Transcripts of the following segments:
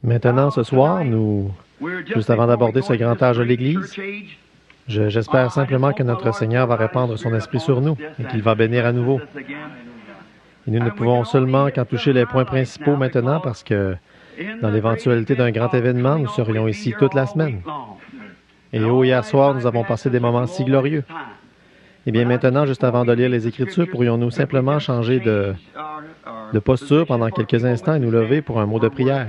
Maintenant, ce soir, juste avant d'aborder ce grand âge de l'Église, j'espère simplement que notre Seigneur va répandre son esprit sur nous et qu'il va bénir à nouveau. Et nous ne pouvons seulement qu'en toucher les points principaux maintenant parce que, dans l'éventualité d'un grand événement, nous serions ici toute la semaine. Et hier soir, nous avons passé des moments si glorieux. Eh bien, maintenant, juste avant de lire les Écritures, pourrions-nous simplement changer de posture pendant quelques instants et nous lever pour un mot de prière?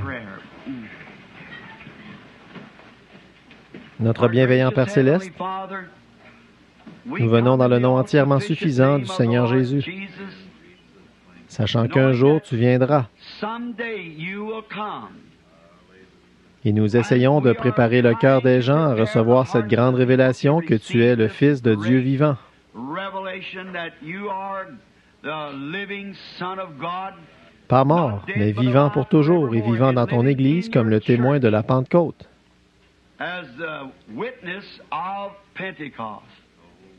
Notre bienveillant Père Céleste, nous venons dans le nom entièrement suffisant du Seigneur Jésus, sachant qu'un jour tu viendras. Et nous essayons de préparer le cœur des gens à recevoir cette grande révélation que tu es le Fils de Dieu vivant. Pas mort, mais vivant pour toujours et vivant dans ton Église comme le témoin de la Pentecôte.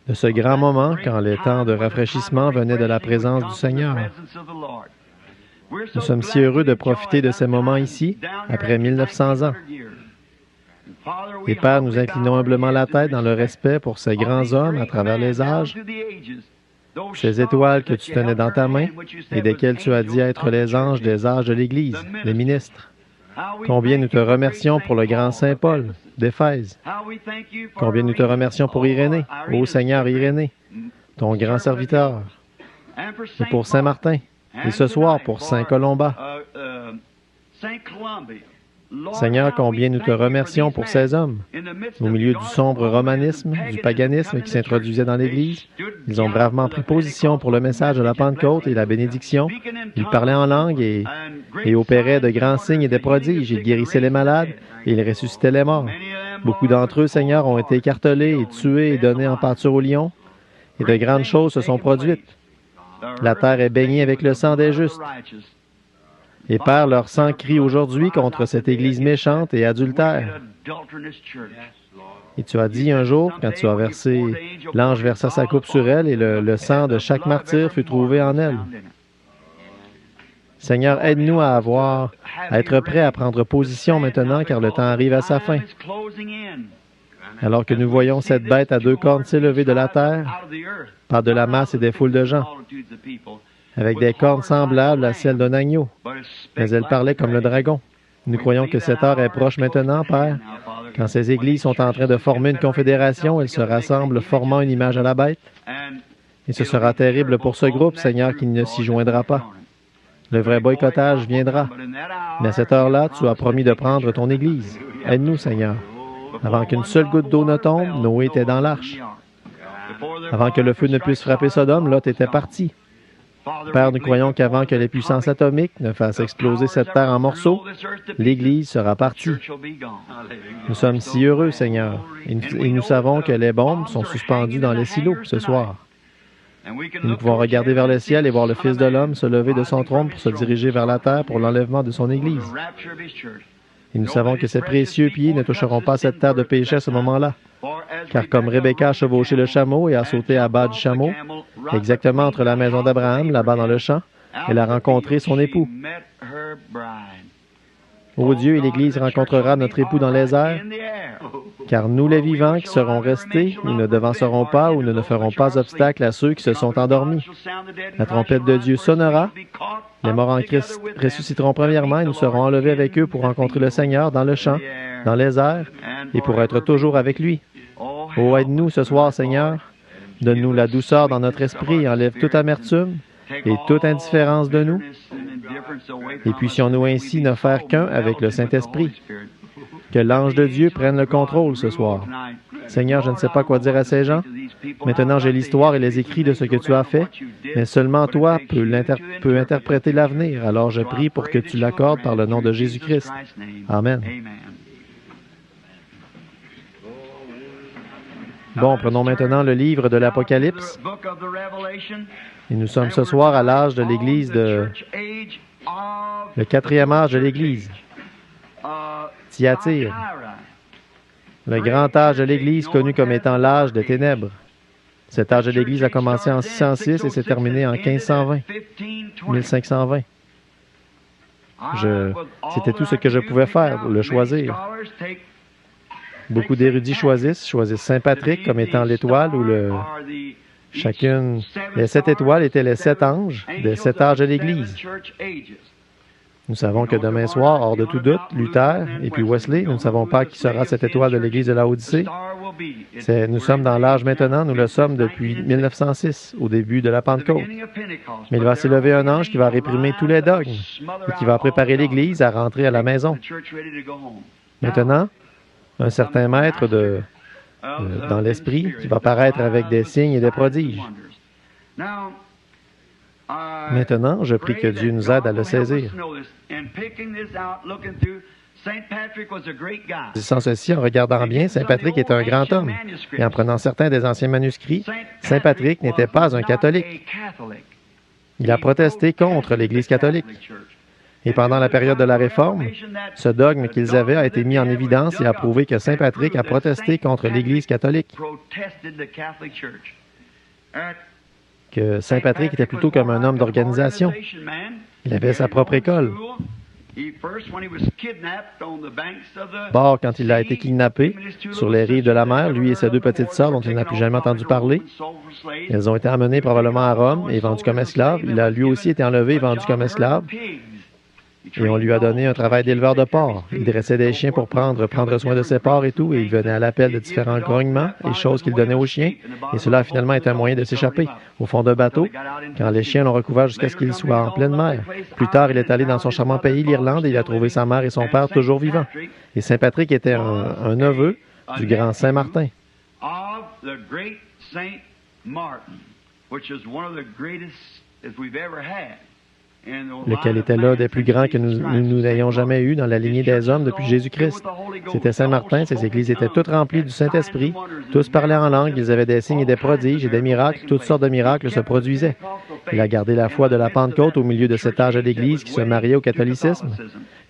De ce grand moment quand les temps de rafraîchissement venaient de la présence du Seigneur. Nous sommes si heureux de profiter de ces moments ici, après 1900 ans. Et Père, nous inclinons humblement la tête dans le respect pour ces grands hommes à travers les âges, ces étoiles que tu tenais dans ta main et desquelles tu as dit être les anges des âges de l'Église, les ministres. Combien nous te remercions pour le grand Saint Paul d'Éphèse. Combien nous te remercions pour Irénée, ô Seigneur Irénée, ton grand serviteur, et pour Saint Martin, et ce soir pour Saint Colomba. Seigneur, combien nous te remercions pour ces hommes. Au milieu du sombre romanisme, du paganisme qui s'introduisait dans l'Église, ils ont bravement pris position pour le message de la Pentecôte et la bénédiction. Ils parlaient en langue et opéraient de grands signes et des prodiges. Ils guérissaient les malades et ils ressuscitaient les morts. Beaucoup d'entre eux, Seigneur, ont été écartelés et tués et donnés en pâture aux lions. Et de grandes choses se sont produites. La terre est baignée avec le sang des justes. Et Père, leur sang crie aujourd'hui contre cette Église méchante et adultère. Et tu as dit un jour, quand tu as versé, l'ange versa sa coupe sur elle et le sang de chaque martyr fut trouvé en elle. Seigneur, aide-nous à être prêts à prendre position maintenant, car le temps arrive à sa fin. Alors que nous voyons cette bête à deux cornes s'élever de la terre, par de la masse et des foules de gens, avec des cornes semblables à celles d'un agneau, mais elle parlait comme le dragon. Nous croyons que cette heure est proche maintenant, Père. Quand ces églises sont en train de former une confédération, elles se rassemblent formant une image à la bête. Et ce sera terrible pour ce groupe, Seigneur, qui ne s'y joindra pas. Le vrai boycottage viendra. Mais à cette heure-là, tu as promis de prendre ton Église. Aide-nous, Seigneur. Avant qu'une seule goutte d'eau ne tombe, Noé était dans l'arche. Avant que le feu ne puisse frapper Sodome, Lot était parti. Père, nous croyons qu'avant que les puissances atomiques ne fassent exploser cette terre en morceaux, l'Église sera partie. Nous sommes si heureux, Seigneur, et nous savons que les bombes sont suspendues dans les silos ce soir. Et nous pouvons regarder vers le ciel et voir le Fils de l'homme se lever de son trône pour se diriger vers la terre pour l'enlèvement de son Église. Et nous savons que ses précieux pieds ne toucheront pas cette terre de péché à ce moment-là. Car comme Rebecca a chevauché le chameau et a sauté à bas du chameau, exactement entre la maison d'Abraham, là-bas dans le champ, elle a rencontré son époux. Ô Dieu, et l'Église rencontrera notre époux dans les airs, car nous les vivants qui serons restés, nous ne devancerons pas ou nous ne ferons pas obstacle à ceux qui se sont endormis. La trompette de Dieu sonnera, les morts en Christ ressusciteront premièrement et nous serons enlevés avec eux pour rencontrer le Seigneur dans le champ, dans les airs, et pour être toujours avec lui. Oh, aide-nous ce soir, Seigneur. Donne-nous la douceur dans notre esprit et enlève toute amertume et toute indifférence de nous. Et puissions-nous ainsi ne faire qu'un avec le Saint-Esprit. Que l'ange de Dieu prenne le contrôle ce soir. Seigneur, je ne sais pas quoi dire à ces gens. Maintenant, j'ai l'histoire et les écrits de ce que tu as fait, mais seulement toi peux interpréter l'avenir. Alors je prie pour que tu l'accordes par le nom de Jésus-Christ. Amen. Bon, prenons maintenant le livre de l'Apocalypse. Et nous sommes ce soir à l'âge de l'Église le 4e âge de l'Église. Thyatire. Le grand âge de l'Église connu comme étant l'âge des ténèbres. Cet âge de l'Église a commencé en 606 et s'est terminé en 1520. C'était tout ce que je pouvais faire, le choisir. Beaucoup d'érudits choisissent Saint Patrick comme étant l'étoile ou chacune. Les 7 étoiles étaient les 7 anges des 7 âges de l'Église. Nous savons que demain soir, hors de tout doute, Luther et puis Wesley, nous ne savons pas qui sera cette étoile de l'Église de Laodicée. Nous sommes dans l'âge maintenant, nous le sommes depuis 1906, au début de la Pentecôte. Mais il va s'élever un ange qui va réprimer tous les dogmes et qui va préparer l'Église à rentrer à la maison. Maintenant, un certain maître dans l'esprit qui va paraître avec des signes et des prodiges. Maintenant, je prie que Dieu nous aide à le saisir. Sans ceci, en regardant bien, Saint Patrick est un grand homme. Et en prenant certains des anciens manuscrits, Saint Patrick n'était pas un catholique. Il a protesté contre l'Église catholique. Et pendant la période de la Réforme, ce dogme qu'ils avaient a été mis en évidence et a prouvé que Saint Patrick a protesté contre l'Église catholique. Que Saint Patrick était plutôt comme un homme d'organisation. Il avait sa propre école. D'abord, quand il a été kidnappé sur les rives de la mer, lui et ses 2 petites sœurs dont il n'a plus jamais entendu parler, elles ont été emmenées probablement à Rome et vendues comme esclaves. Il a lui aussi été enlevé et vendu comme esclave. Et on lui a donné un travail d'éleveur de porcs. Il dressait des chiens pour prendre soin de ses porcs et tout, et il venait à l'appel de différents grognements et choses qu'il donnait aux chiens, et cela a finalement été un moyen de s'échapper au fond d'un bateau, quand les chiens l'ont recouvert jusqu'à ce qu'il soit en pleine mer. Plus tard, il est allé dans son charmant pays, l'Irlande, et il a trouvé sa mère et son père toujours vivants. Et Saint Patrick était un neveu du grand Saint Martin. Lequel était l'un des plus grands que nous n'ayons jamais eu dans la lignée des hommes depuis Jésus-Christ. C'était Saint Martin, ses églises étaient toutes remplies du Saint-Esprit, tous parlaient en langue, ils avaient des signes et des prodiges et des miracles, toutes sortes de miracles se produisaient. Il a gardé la foi de la Pentecôte au milieu de cet âge de l'Église qui se mariait au catholicisme.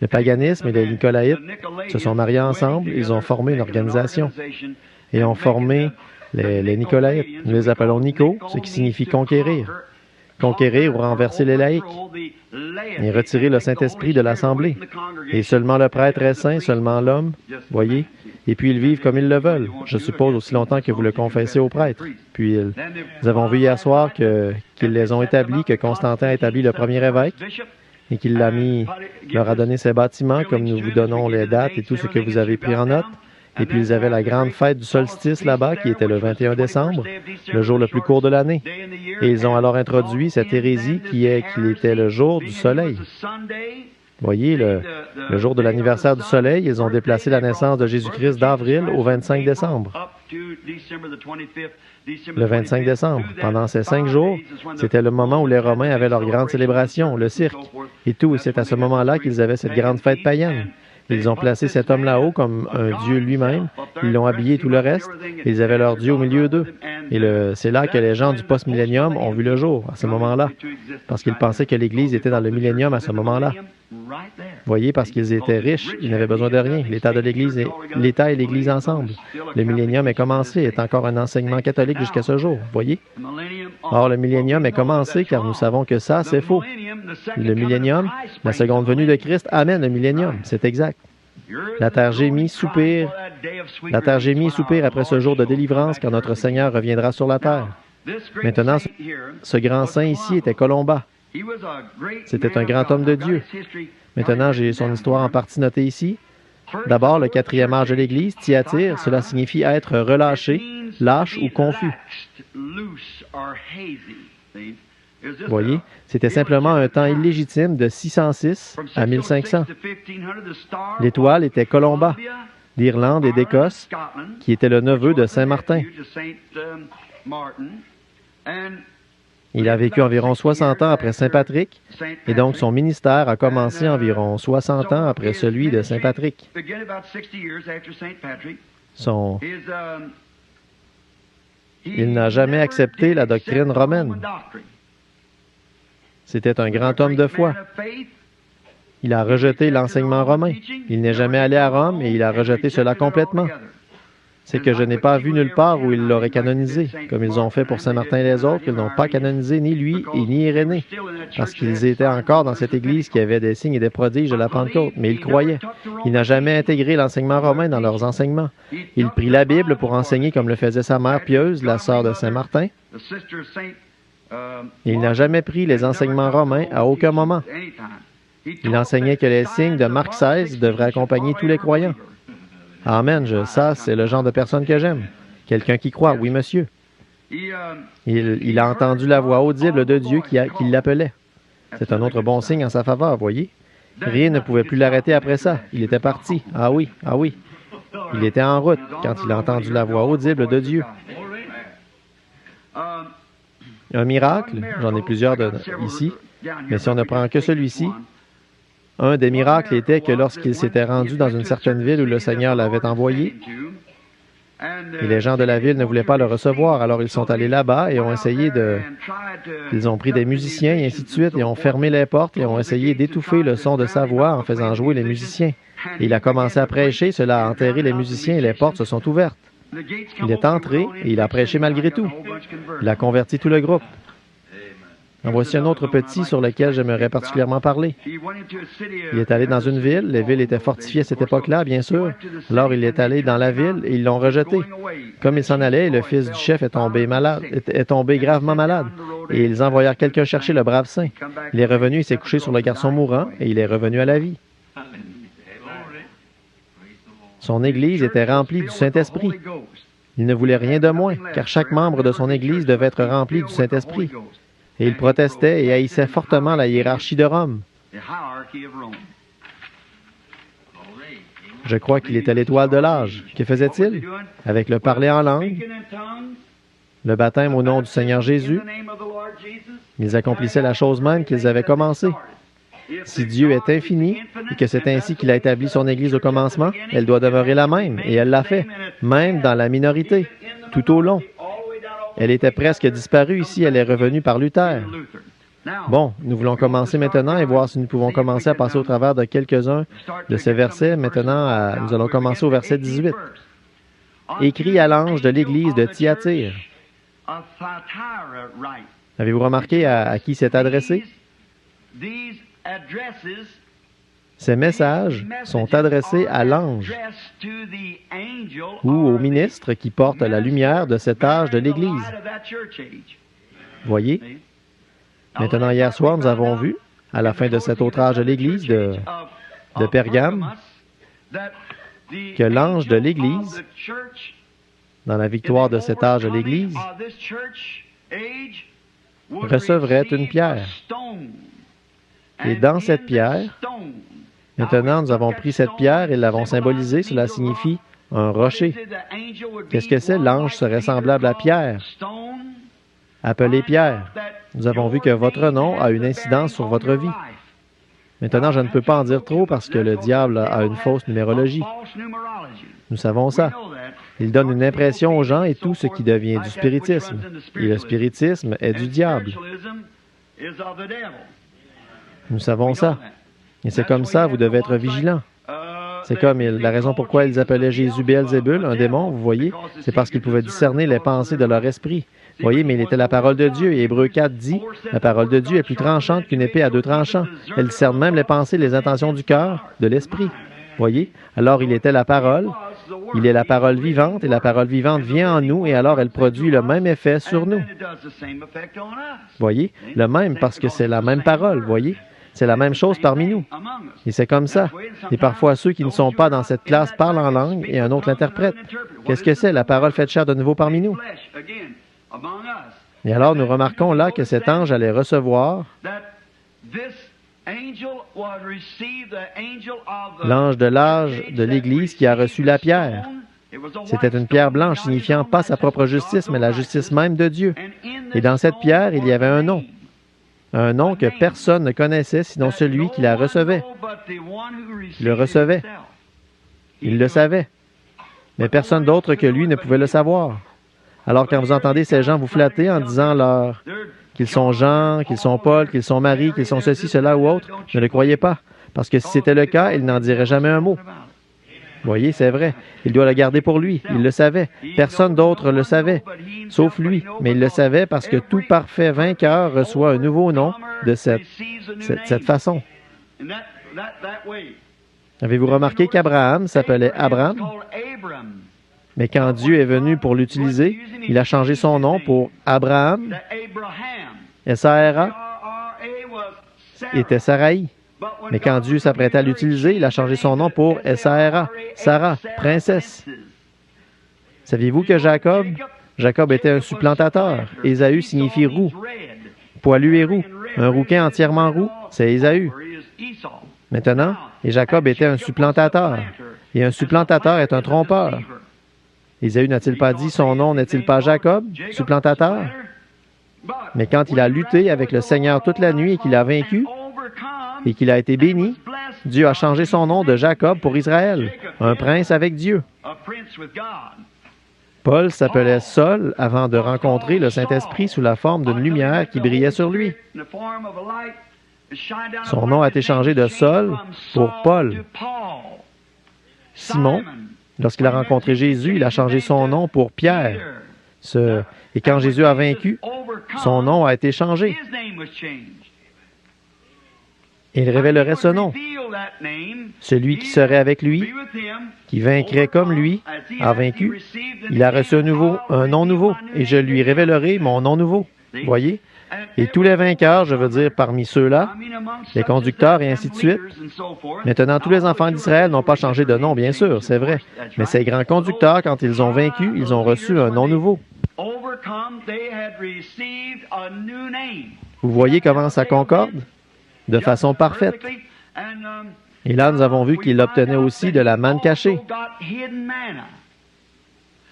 Le paganisme et les Nicolaïtes se sont mariés ensemble, ils ont formé une organisation et ont formé les Nicolaïtes. Nous les appelons Nico, ce qui signifie conquérir. Conquérir ou renverser les laïcs et retirer le Saint-Esprit de l'Assemblée. Et seulement le prêtre est saint, seulement l'homme, voyez, et puis ils vivent comme ils le veulent, je suppose aussi longtemps que vous le confessez au prêtre. Puis nous avons vu hier soir qu'ils les ont établis, que Constantin a établi le premier évêque et qu'il leur a donné ses bâtiments, comme nous vous donnons les dates et tout ce que vous avez pris en note. Et puis ils avaient la grande fête du solstice là-bas, qui était le 21 décembre, le jour le plus court de l'année. Et ils ont alors introduit cette hérésie qu'il était le jour du soleil. Voyez, le jour de l'anniversaire du soleil, ils ont déplacé la naissance de Jésus-Christ d'avril au 25 décembre. Le 25 décembre, pendant ces 5 jours, c'était le moment où les Romains avaient leur grande célébration, le cirque, et tout. Et c'est à ce moment-là qu'ils avaient cette grande fête païenne. Ils ont placé cet homme là-haut comme un dieu lui-même. Ils l'ont habillé tout le reste. Ils avaient leur dieu au milieu d'eux. Et c'est là que les gens du post-millénium ont vu le jour, à ce moment-là. Parce qu'ils pensaient que l'Église était dans le millénium à ce moment-là. Voyez, parce qu'ils étaient riches, ils n'avaient besoin de rien. L'État et l'Église ensemble. Le millénium est commencé, est encore un enseignement catholique jusqu'à ce jour. Voyez? Or, le millénium est commencé car nous savons que ça, c'est faux. Le millénium, la seconde venue de Christ, amène le millénium. C'est exact. La terre gémit, soupire. La terre gémit, soupire après ce jour de délivrance quand notre Seigneur reviendra sur la terre. Maintenant, ce grand saint ici était Colomba. C'était un grand homme de Dieu. Maintenant, j'ai son histoire en partie notée ici. D'abord, le 4e âge de l'Église, Thyatire, cela signifie être relâché, lâche ou confus. Voyez, c'était simplement un temps illégitime de 606 à 1500. L'étoile était Colomba, d'Irlande et d'Écosse, qui était le neveu de Saint Martin. Il a vécu environ 60 ans après Saint Patrick, et donc son ministère a commencé environ 60 ans après celui de Saint Patrick. Il n'a jamais accepté la doctrine romaine. C'était un grand homme de foi. Il a rejeté l'enseignement romain. Il n'est jamais allé à Rome et il a rejeté cela complètement. c'est que je n'ai pas vu nulle part où ils l'auraient canonisé, comme ils ont fait pour Saint Martin et les autres. Ils n'ont pas canonisé ni lui et ni Irénée, parce qu'ils étaient encore dans cette Église qui avait des signes et des prodiges de la Pentecôte, mais ils croyaient. Il n'a jamais intégré l'enseignement romain dans leurs enseignements. Il prit la Bible pour enseigner comme le faisait sa mère pieuse, la sœur de Saint Martin. Il n'a jamais pris les enseignements romains à aucun moment. Il enseignait que les signes de Marc 16 devraient accompagner tous les croyants. Amen, ça, c'est le genre de personne que j'aime. Quelqu'un qui croit, oui, monsieur. Il a entendu la voix audible de Dieu qui l'appelait. C'est un autre bon signe en sa faveur, voyez. Rien ne pouvait plus l'arrêter après ça. Il était parti. Ah oui, ah oui. Il était en route quand il a entendu la voix audible de Dieu. Un miracle, j'en ai plusieurs ici, mais si on ne prend que celui-ci, un des miracles était que lorsqu'il s'était rendu dans une certaine ville où le Seigneur l'avait envoyé, et les gens de la ville ne voulaient pas le recevoir, alors ils sont allés là-bas et ont essayé Ils ont pris des musiciens et ainsi de suite, et ont fermé les portes et ont essayé d'étouffer le son de sa voix en faisant jouer les musiciens. Et il a commencé à prêcher, cela a enterré les musiciens et les portes se sont ouvertes. Il est entré et il a prêché malgré tout. Il a converti tout le groupe. En voici un autre petit sur lequel j'aimerais particulièrement parler. Il est allé dans une ville. Les villes étaient fortifiées à cette époque-là, bien sûr. Alors il est allé dans la ville et ils l'ont rejeté. Comme il s'en allait, le fils du chef est tombé gravement malade. Et ils envoyèrent quelqu'un chercher le brave saint. Il est revenu et s'est couché sur le garçon mourant et il est revenu à la vie. Son Église était remplie du Saint-Esprit. Il ne voulait rien de moins, car chaque membre de son Église devait être rempli du Saint-Esprit. Et il protestait et haïssait fortement la hiérarchie de Rome. Je crois qu'il était l'étoile de l'âge. Que faisait-il? Avec le parler en langue, le baptême au nom du Seigneur Jésus, ils accomplissaient la chose même qu'ils avaient commencée. Si Dieu est infini et que c'est ainsi qu'il a établi son Église au commencement, elle doit demeurer la même, et elle l'a fait, même dans la minorité, tout au long. Elle était presque disparue ici, elle est revenue par Luther. Bon, nous voulons commencer maintenant et voir si nous pouvons commencer à passer au travers de quelques-uns de ces versets. Maintenant, nous allons commencer au verset 18. Écrit à l'ange de l'Église de Thyatire. Avez-vous remarqué à qui c'est adressé? Ces messages sont adressés à l'ange ou au ministre qui porte la lumière de cet âge de l'Église. Voyez? Maintenant, hier soir, nous avons vu, à la fin de cet autre âge de l'Église de Pergame, que l'ange de l'Église, dans la victoire de cet âge de l'Église, recevrait une pierre. Et dans cette pierre, maintenant, nous avons pris cette pierre et l'avons symbolisée. Cela signifie un rocher. Qu'est-ce que c'est? L'ange serait semblable à Pierre, appelé Pierre. Nous avons vu que votre nom a une incidence sur votre vie. Maintenant, je ne peux pas en dire trop parce que le diable a une fausse numérologie. Nous savons ça. Il donne une impression aux gens et tout ce qui devient du spiritisme. Et le spiritisme est du diable. Nous savons ça. Et c'est comme ça, vous devez être vigilant. C'est comme la raison pourquoi ils appelaient Jésus Béelzébul, un démon, vous voyez, c'est parce qu'ils pouvaient discerner les pensées de leur esprit. Vous voyez, mais il était la parole de Dieu. Et Hébreux 4 dit, la parole de Dieu est plus tranchante qu'une épée à deux tranchants. Elle discerne même les pensées, les intentions du cœur, de l'esprit. Voyez? Alors il était la parole. Il est la parole vivante, et la parole vivante vient en nous, et alors elle produit le même effet sur nous. Voyez? Le même, parce que c'est la même parole, voyez? C'est la même chose parmi nous. Et c'est comme ça. Et parfois, ceux qui ne sont pas dans cette classe parlent en langue et un autre l'interprète. Qu'est-ce que c'est? La parole faite chair de nouveau parmi nous. Et alors, nous remarquons là que cet ange allait recevoir l'ange de l'âge de l'Église qui a reçu la pierre. C'était une pierre blanche signifiant pas sa propre justice, mais la justice même de Dieu. Et dans cette pierre, il y avait un nom. Un nom que personne ne connaissait sinon celui qui la recevait. Il le recevait. Il le savait. Mais personne d'autre que lui ne pouvait le savoir. Alors quand vous entendez ces gens vous flatter en disant qu'ils sont Jean, qu'ils sont Paul, qu'ils sont Marie, qu'ils sont ceci, cela ou autre, ne le croyez pas. Parce que si c'était le cas, ils n'en diraient jamais un mot. Voyez, c'est vrai. Il doit le garder pour lui. Il le savait. Personne d'autre le savait, sauf lui. Mais il le savait parce que tout parfait vainqueur reçoit un nouveau nom de cette façon. Avez-vous remarqué qu'Abraham s'appelait Abraham? Mais quand Dieu est venu pour l'utiliser, il a changé son nom pour Abraham. S-A-R-A était Saraï. Mais quand Dieu s'apprêtait à l'utiliser, il a changé son nom pour S-A-R-A, Sarah, princesse. Saviez-vous que Jacob était un supplantateur. Ésaü signifie roux, poilu et roux. Un rouquin entièrement roux, c'est Ésaü. Maintenant, et Jacob était un supplantateur. Et un supplantateur est un trompeur. Ésaü n'a-t-il pas dit son nom n'est-il pas Jacob, supplantateur? Mais quand il a lutté avec le Seigneur toute la nuit et qu'il a vaincu, et qu'il a été béni, Dieu a changé son nom de Jacob pour Israël, un prince avec Dieu. Paul s'appelait Saul avant de rencontrer le Saint-Esprit sous la forme d'une lumière qui brillait sur lui. Son nom a été changé de Saul pour Paul. Simon, lorsqu'il a rencontré Jésus, il a changé son nom pour Pierre. Et quand Jésus a vaincu, son nom a été changé. Et il révélerait ce nom. Celui qui serait avec lui, qui vaincrait comme lui, a vaincu. Il a reçu un nom nouveau, et je lui révélerai mon nom nouveau. Voyez? Et tous les vainqueurs, je veux dire parmi ceux-là, les conducteurs et ainsi de suite. Maintenant, tous les enfants d'Israël n'ont pas changé de nom, bien sûr, c'est vrai. Mais ces grands conducteurs, quand ils ont vaincu, ils ont reçu un nom nouveau. Vous voyez comment ça concorde? De façon parfaite. Et là, nous avons vu qu'il obtenait aussi de la manne cachée.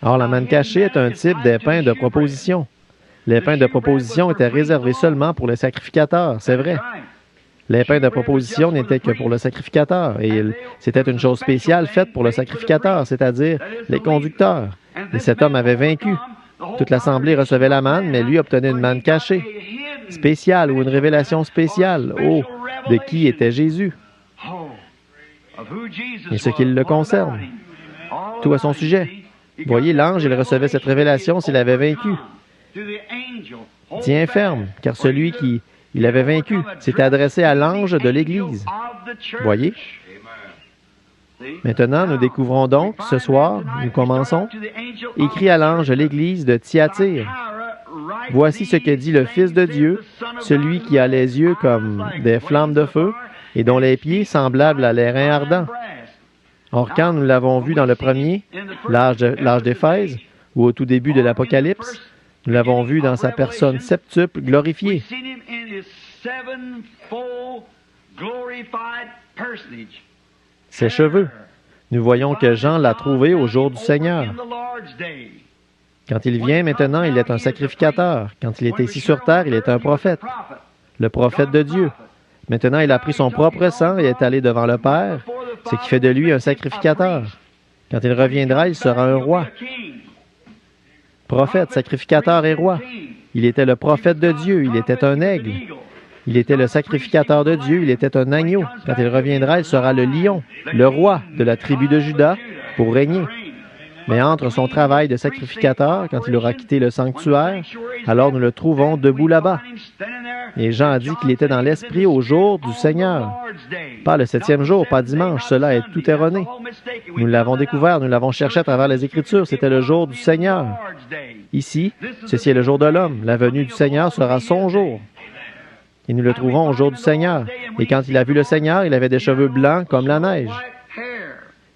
Or, la manne cachée est un type des pains de proposition. Les pains de proposition étaient réservés seulement pour les sacrificateurs, c'est vrai. Les pains de proposition n'étaient que pour le sacrificateur, et c'était une chose spéciale faite pour le sacrificateur, c'est-à-dire les conducteurs. Et cet homme avait vaincu. Toute l'assemblée recevait la manne, mais lui obtenait une manne cachée, spéciale ou une révélation spéciale. Oh, de qui était Jésus? Et ce qui le concerne. Tout à son sujet. Voyez, l'ange, il recevait cette révélation s'il avait vaincu. Tiens ferme, car celui qui il avait vaincu s'était adressé à l'ange de l'Église. Voyez? Maintenant, nous découvrons donc, ce soir, nous commençons, écrit à l'ange de l'Église de Thyatire. Voici ce que dit le Fils de Dieu, celui qui a les yeux comme des flammes de feu et dont les pieds semblables à l'airain ardent. Or, quand nous l'avons vu dans le premier, l'âge d'Éphèse, ou au tout début de l'Apocalypse, nous l'avons vu dans sa personne septuple glorifiée. Ses cheveux. Nous voyons que Jean l'a trouvé au jour du Seigneur. Quand il vient maintenant, il est un sacrificateur. Quand il était ici sur terre, il est un prophète. Le prophète de Dieu. Maintenant, il a pris son propre sang et est allé devant le Père, ce qui fait de lui un sacrificateur. Quand il reviendra, il sera un roi. Prophète, sacrificateur et roi. Il était le prophète de Dieu, il était un aigle. Il était le sacrificateur de Dieu, il était un agneau. Quand il reviendra, il sera le lion, le roi de la tribu de Juda, pour régner. Mais entre son travail de sacrificateur, quand il aura quitté le sanctuaire, alors nous le trouvons debout là-bas. Et Jean a dit qu'il était dans l'esprit au jour du Seigneur. Pas le 7e jour, pas dimanche, cela est tout erroné. Nous l'avons découvert, nous l'avons cherché à travers les Écritures, c'était le jour du Seigneur. Ici, ceci est le jour de l'homme, la venue du Seigneur sera son jour. Et nous le trouvons au jour du Seigneur. Et quand il a vu le Seigneur, il avait des cheveux blancs comme la neige.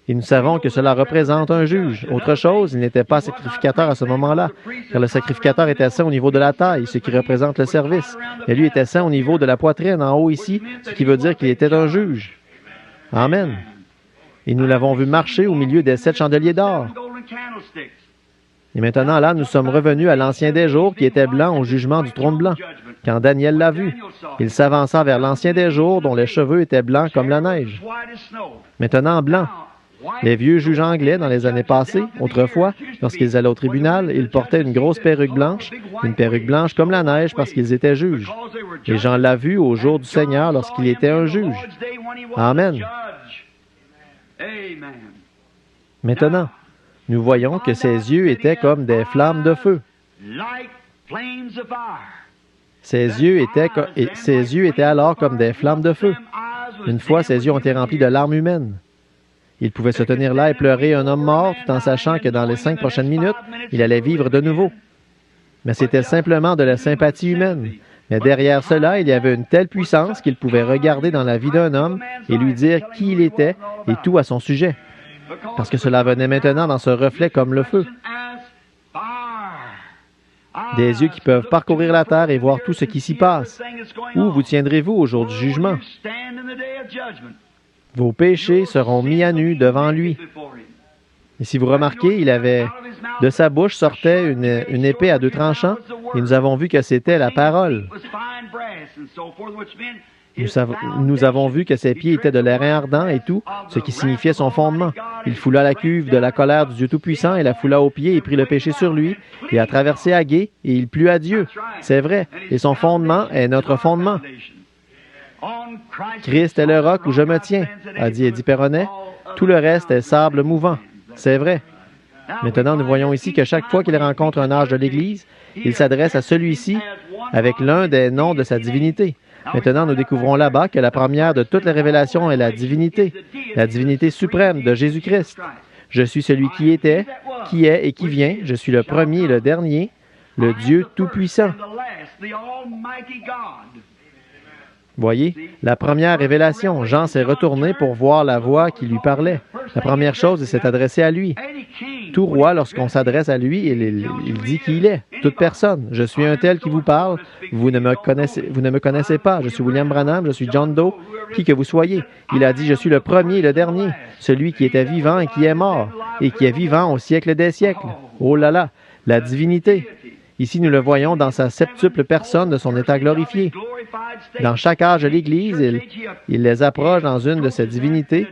Et nous savons que cela représente un juge. Autre chose, il n'était pas sacrificateur à ce moment-là, car le sacrificateur était saint au niveau de la taille, ce qui représente le service. Et lui était saint au niveau de la poitrine, en haut ici, ce qui veut dire qu'il était un juge. Amen. Et nous l'avons vu marcher au milieu des 7 chandeliers d'or. Et maintenant, là, nous sommes revenus à l'Ancien des jours, qui était blanc au jugement du trône blanc. Quand Daniel l'a vu, il s'avança vers l'Ancien des jours, dont les cheveux étaient blancs comme la neige. Maintenant, blanc. Les vieux juges anglais, dans les années passées, autrefois, lorsqu'ils allaient au tribunal, ils portaient une grosse perruque blanche comme la neige parce qu'ils étaient juges. Et Jean l'a vu au jour du Seigneur lorsqu'il était un juge. Amen. Maintenant, nous voyons que ses yeux étaient comme des flammes de feu. Ses yeux étaient alors comme des flammes de feu. Une fois, ses yeux ont été remplis de larmes humaines. Il pouvait se tenir là et pleurer un homme mort tout en sachant que dans les 5 prochaines minutes, il allait vivre de nouveau. Mais c'était simplement de la sympathie humaine. Mais derrière cela, il y avait une telle puissance qu'il pouvait regarder dans la vie d'un homme et lui dire qui il était et tout à son sujet. Parce que cela venait maintenant dans ce reflet comme le feu. Des yeux qui peuvent parcourir la terre et voir tout ce qui s'y passe. Où vous tiendrez-vous au jour du jugement? Vos péchés seront mis à nu devant lui. Et si vous remarquez, de sa bouche sortait une épée à 2 tranchants, et nous avons vu que c'était la parole. Nous avons vu que ses pieds étaient de l'airain ardent et tout, ce qui signifiait son fondement. Il foula la cuve de la colère du Dieu Tout-Puissant et la foula aux pieds et prit le péché sur lui, et a traversé Agé, et il plut à Dieu. C'est vrai, et son fondement est notre fondement. Christ est le roc où je me tiens, a dit Eddie Perronnet. Tout le reste est sable mouvant. C'est vrai. Maintenant, nous voyons ici que chaque fois qu'il rencontre un âge de l'Église, il s'adresse à celui-ci avec l'un des noms de sa divinité. Maintenant, nous découvrons là-bas que la première de toutes les révélations est la divinité suprême de Jésus-Christ. Je suis celui qui était, qui est et qui vient. Je suis le premier et le dernier, le Dieu Tout-Puissant. Voyez, la première révélation, Jean s'est retourné pour voir la voix qui lui parlait. La première chose, il s'est adressé à lui. Tout roi, lorsqu'on s'adresse à lui, il dit qui il est. Toute personne. Je suis un tel qui vous parle. Vous ne me connaissez pas. Je suis William Branham, je suis John Doe, qui que vous soyez. Il a dit, je suis le premier et le dernier, celui qui était vivant et qui est mort, et qui est vivant au siècle des siècles. Oh là là, la divinité. Ici, nous le voyons dans sa septuple personne de son état glorifié. Dans chaque âge de l'Église, il les approche dans une de ses divinités,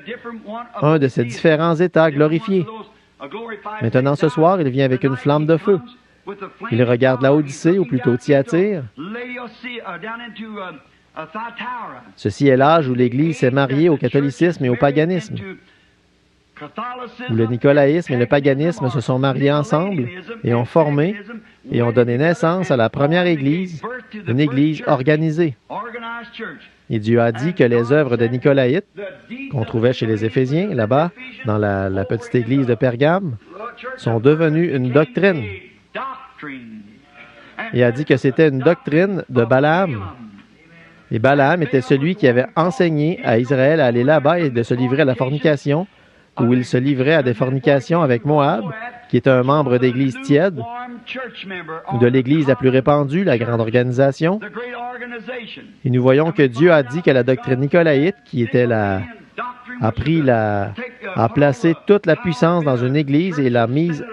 un de ses différents états glorifiés. Maintenant, ce soir, il vient avec une flamme de feu. Il regarde la Odyssée, ou plutôt Thyatire. Ceci est l'âge où l'Église s'est mariée au catholicisme et au paganisme, où le nicolaïsme et le paganisme se sont mariés ensemble et ont formé et ont donné naissance à la première Église, une Église organisée. Et Dieu a dit que les œuvres de Nicolaïtes, qu'on trouvait chez les Éphésiens, là-bas, dans la petite Église de Pergame, sont devenues une doctrine. Il a dit que c'était une doctrine de Balaam. Et Balaam était celui qui avait enseigné à Israël à aller là-bas et de se livrer à la fornication, où il se livrait à des fornications avec Moab, qui est un membre d'Église tiède, ou de l'Église la plus répandue, la grande organisation. Et nous voyons que Dieu a dit que la doctrine nicolaïte, qui était a placé toute la puissance dans une Église et l'a mise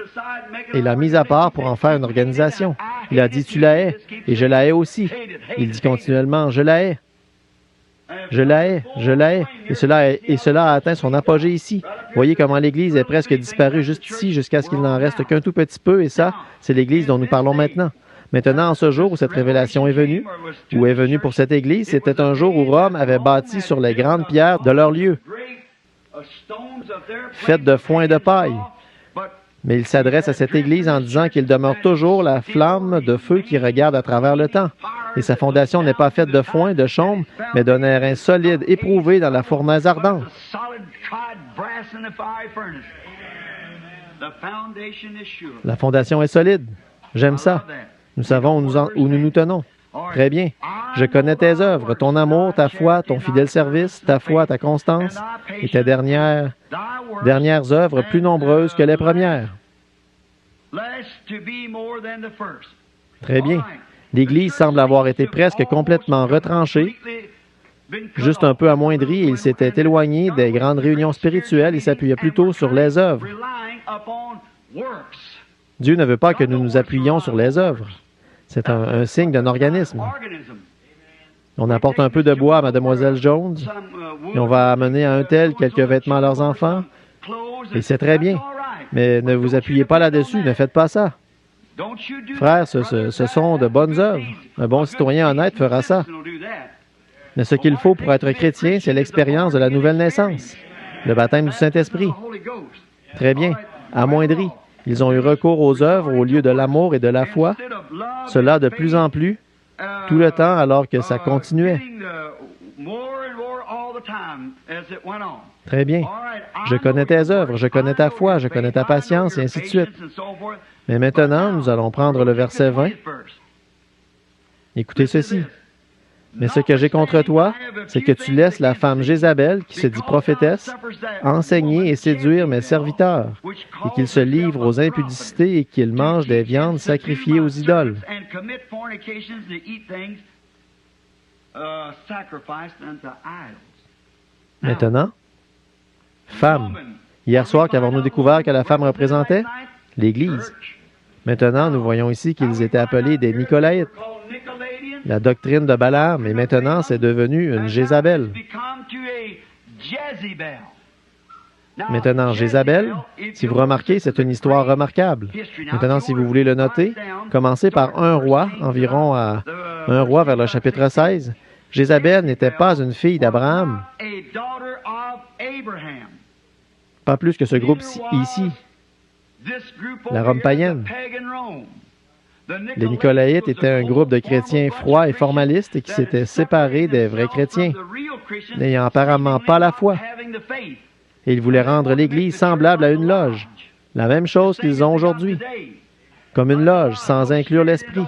à part pour en faire une organisation. Il a dit, tu la hais, et je la hais aussi. Il dit continuellement, je la hais. Je la hais, je la hais. Et cela a atteint son apogée ici. Voyez comment l'Église est presque disparue juste ici jusqu'à ce qu'il n'en reste qu'un tout petit peu, et ça, c'est l'Église dont nous parlons maintenant. Maintenant, en ce jour où cette révélation est venue, ou est venue pour cette Église, c'était un jour où Rome avait bâti sur les grandes pierres de leur lieu, faites de foin et de paille. Mais il s'adresse à cette Église en disant qu'il demeure toujours la flamme de feu qui regarde à travers le temps. Et sa fondation n'est pas faite de foin, de chaume, mais d'un airain solide, éprouvé dans la fournaise ardente. La fondation est solide. J'aime ça. Nous savons où nous nous tenons. Très bien. Je connais tes œuvres, ton amour, ta foi, ton fidèle service, ta foi, ta constance, et tes dernières œuvres plus nombreuses que les premières. Très bien. L'Église semble avoir été presque complètement retranchée, juste un peu amoindrie, et il s'était éloigné des grandes réunions spirituelles et s'appuyait plutôt sur les œuvres. Dieu ne veut pas que nous nous appuyions sur les œuvres. C'est un signe d'un organisme. On apporte un peu de bois à Mademoiselle Jones, et on va amener à un tel quelques vêtements à leurs enfants, et c'est très bien. Mais ne vous appuyez pas là-dessus, ne faites pas ça. Frères, ce sont de bonnes œuvres. Un bon citoyen honnête fera ça. Mais ce qu'il faut pour être chrétien, c'est l'expérience de la nouvelle naissance, le baptême du Saint-Esprit. Très bien. Amoindri. Ils ont eu recours aux œuvres au lieu de l'amour et de la foi. Cela de plus en plus, tout le temps, alors que ça continuait. Très bien. Je connais tes œuvres, je connais ta foi, je connais ta patience, et ainsi de suite. Mais maintenant, nous allons prendre le verset 20. Écoutez ceci. Mais ce que j'ai contre toi, c'est que tu laisses la femme Jézabel, qui se dit prophétesse, enseigner et séduire mes serviteurs, et qu'ils se livrent aux impudicités et qu'ils mangent des viandes sacrifiées aux idoles. Maintenant, femme. Hier soir, qu'avons-nous découvert que la femme représentait? L'Église. Maintenant, nous voyons ici qu'ils étaient appelés des Nicolaïtes. La doctrine de Balaam, et maintenant, c'est devenu une Jézabel. Maintenant, Jézabel, si vous remarquez, c'est une histoire remarquable. Maintenant, si vous voulez le noter, commencez par un roi, environ à un roi vers le chapitre 16. Jézabel n'était pas une fille d'Abraham. Pas plus que ce groupe ici, la Rome païenne. Les Nicolaïtes étaient un groupe de chrétiens froids et formalistes et qui s'étaient séparés des vrais chrétiens, n'ayant apparemment pas la foi. Et ils voulaient rendre l'Église semblable à une loge, la même chose qu'ils ont aujourd'hui, comme une loge, sans inclure l'esprit.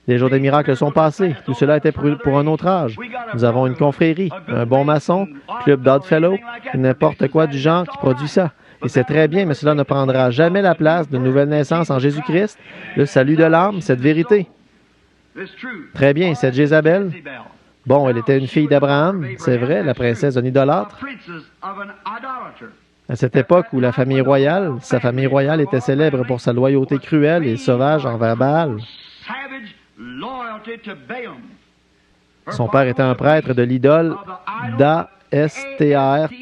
Les jours des miracles sont passés. Tout cela était pour un autre âge. Nous avons une confrérie, un bon maçon, club d'Oddfellow, n'importe quoi du genre qui produit ça. Et c'est très bien, mais cela ne prendra jamais la place d'une nouvelle naissance en Jésus-Christ, le salut de l'âme, cette vérité. Très bien, cette Jézabel. Bon, elle était une fille d'Abraham, c'est vrai, la princesse d'un idolâtre. À cette époque où la famille royale, sa famille royale était célèbre pour sa loyauté cruelle et sauvage envers Baal. Son père était un prêtre de l'idole d'Astarte.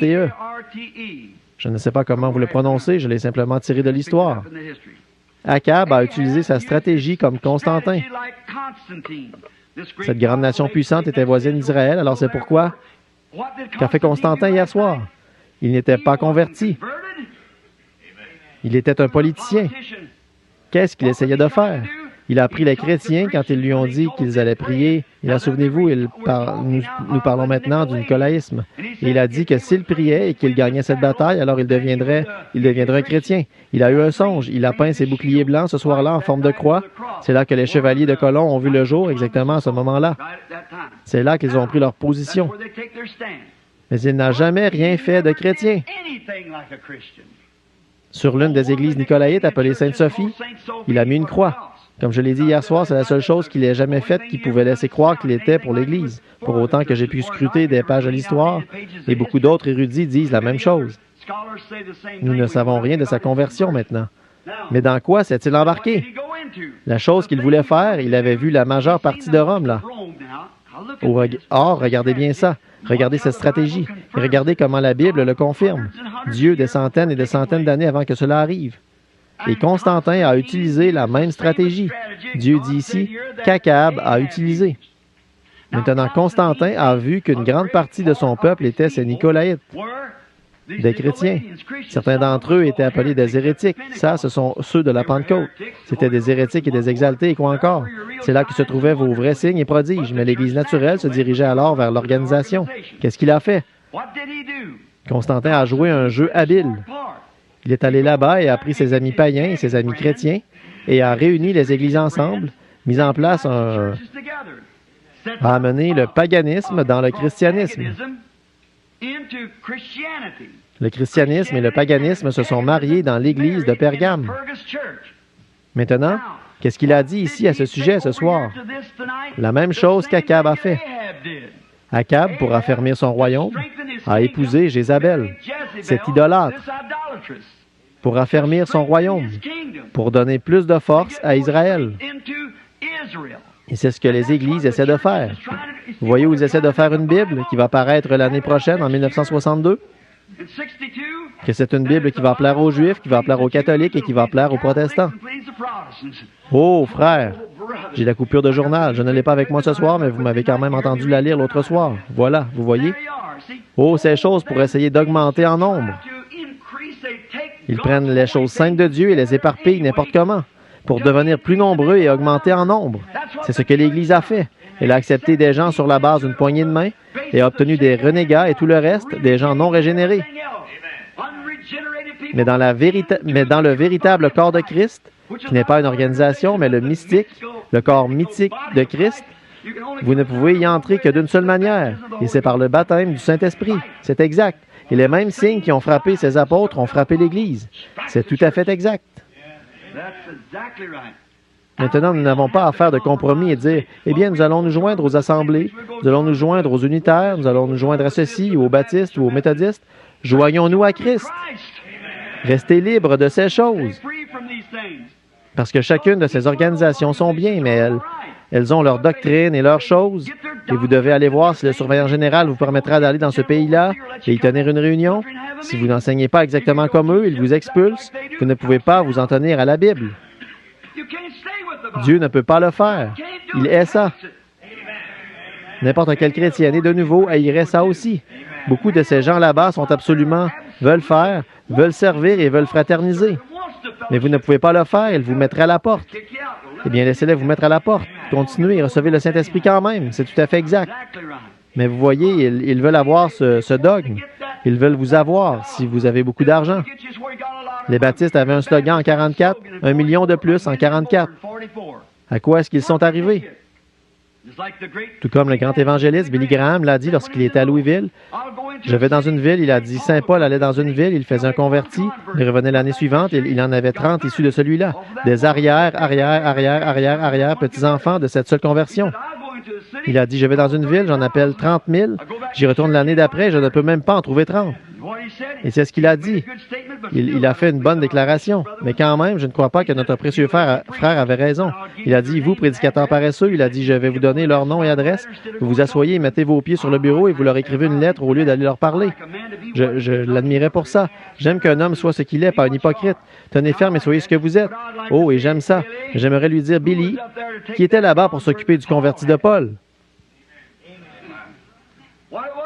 Je ne sais pas comment vous le prononcez, je l'ai simplement tiré de l'histoire. Akab a utilisé sa stratégie comme Constantin. Cette grande nation puissante était voisine d'Israël, alors c'est pourquoi qu'a fait Constantin hier soir? Il n'était pas converti. Il était un politicien. Qu'est-ce qu'il essayait de faire? Il a pris les chrétiens quand ils lui ont dit qu'ils allaient prier. Et là, souvenez-vous, nous parlons maintenant du nicolaïsme. Et il a dit que s'il priait et qu'il gagnait cette bataille, alors il deviendrait un chrétien. Il a eu un songe. Il a peint ses boucliers blancs ce soir-là en forme de croix. C'est là que les chevaliers de colon ont vu le jour, exactement à ce moment-là. C'est là qu'ils ont pris leur position. Mais il n'a jamais rien fait de chrétien. Sur l'une des églises nicolaïtes appelée Sainte-Sophie, il a mis une croix. Comme je l'ai dit hier soir, c'est la seule chose qu'il ait jamais faite qui pouvait laisser croire qu'il était pour l'Église. Pour autant que j'ai pu scruter des pages de l'histoire, et beaucoup d'autres érudits disent la même chose. Nous ne savons rien de sa conversion maintenant. Mais dans quoi s'est-il embarqué? La chose qu'il voulait faire, il avait vu la majeure partie de Rome, là. Or, regardez bien ça. Regardez cette stratégie. Et regardez comment la Bible le confirme. Dieu, des centaines et des centaines d'années avant que cela arrive. Et Constantin a utilisé la même stratégie. Dieu dit ici qu'Akab a utilisé. Maintenant, Constantin a vu qu'une grande partie de son peuple était ces Nicolaïtes, des chrétiens. Certains d'entre eux étaient appelés des hérétiques. Ça, ce sont ceux de la Pentecôte. C'étaient des hérétiques et des exaltés, et quoi encore? C'est là que se trouvaient vos vrais signes et prodiges. Mais l'Église naturelle se dirigeait alors vers l'organisation. Qu'est-ce qu'il a fait? Constantin a joué un jeu habile. Il est allé là-bas et a pris ses amis païens et ses amis chrétiens et a réuni les églises ensemble, mis en place a amené le paganisme dans le christianisme. Le christianisme et le paganisme se sont mariés dans l'église de Pergame. Maintenant, qu'est-ce qu'il a dit ici à ce sujet ce soir? La même chose qu'Akab a fait. Akab, pour affermir son royaume, a épousé Jézabel, cette idolâtre, pour affermir son royaume, pour donner plus de force à Israël. Et c'est ce que les églises essaient de faire. Vous voyez où ils essaient de faire une Bible qui va paraître l'année prochaine, en 1962? Que c'est une Bible qui va plaire aux Juifs, qui va plaire aux catholiques et qui va plaire aux protestants. Oh, frère, j'ai la coupure de journal. Je ne l'ai pas avec moi ce soir, mais vous m'avez quand même entendu la lire l'autre soir. Voilà, vous voyez? Oh, ces choses pour essayer d'augmenter en nombre. Ils prennent les choses saintes de Dieu et les éparpillent n'importe comment pour devenir plus nombreux et augmenter en nombre. C'est ce que l'Église a fait. Elle a accepté des gens sur la base d'une poignée de main et a obtenu des renégats et tout le reste, des gens non régénérés. Mais dans le véritable corps de Christ, qui n'est pas une organisation, mais le mystique, le corps mythique de Christ, vous ne pouvez y entrer que d'une seule manière, et c'est par le baptême du Saint-Esprit. C'est exact. Et les mêmes signes qui ont frappé ces apôtres ont frappé l'Église. C'est tout à fait exact. Maintenant, nous n'avons pas à faire de compromis et dire, eh bien, nous allons nous joindre aux assemblées, nous allons nous joindre aux unitaires, nous allons nous joindre à ceci, ou aux baptistes, ou aux méthodistes. Joignons-nous à Christ. Restez libres de ces choses. Parce que chacune de ces organisations sont bien, mais elles ont leur doctrine et leurs choses. Et vous devez aller voir si le surveillant général vous permettra d'aller dans ce pays-là et y tenir une réunion. Si vous n'enseignez pas exactement comme eux, ils vous expulsent. Vous ne pouvez pas vous en tenir à la Bible. Dieu ne peut pas le faire. Il est ça. N'importe quel chrétien né de nouveau haïrait ça aussi. Beaucoup de ces gens là-bas sont absolument, veulent faire, veulent servir et veulent fraterniser. Mais vous ne pouvez pas le faire, ils vous mettraient à la porte. Eh bien, laissez-les vous mettre à la porte. Continuez et recevez le Saint-Esprit quand même. C'est tout à fait exact. Mais vous voyez, ils veulent avoir ce dogme. Ils veulent vous avoir si vous avez beaucoup d'argent. Les baptistes avaient un slogan en 44, 1 million de plus en 44. À quoi est-ce qu'ils sont arrivés? Tout comme le grand évangéliste Billy Graham l'a dit lorsqu'il était à Louisville. Je vais dans une ville, il a dit Saint Paul allait dans une ville, il faisait un converti, il revenait l'année suivante, il en avait 30 issus de celui-là. Des arrière, petits-enfants de cette seule conversion. Il a dit, je vais dans une ville, j'en appelle 30 000, j'y retourne l'année d'après, je ne peux même pas en trouver 30. Et c'est ce qu'il a dit. Il a fait une bonne déclaration. Mais quand même, je ne crois pas que notre précieux frère avait raison. Il a dit, vous, prédicateurs paresseux, il a dit, je vais vous donner leur nom et adresse. Vous vous asseyez et mettez vos pieds sur le bureau et vous leur écrivez une lettre au lieu d'aller leur parler. Je l'admirais pour ça. J'aime qu'un homme soit ce qu'il est, pas un hypocrite. Tenez ferme et soyez ce que vous êtes. Oh, et j'aime ça. J'aimerais lui dire, Billy, qui était là-bas pour s'occuper du converti de Paul.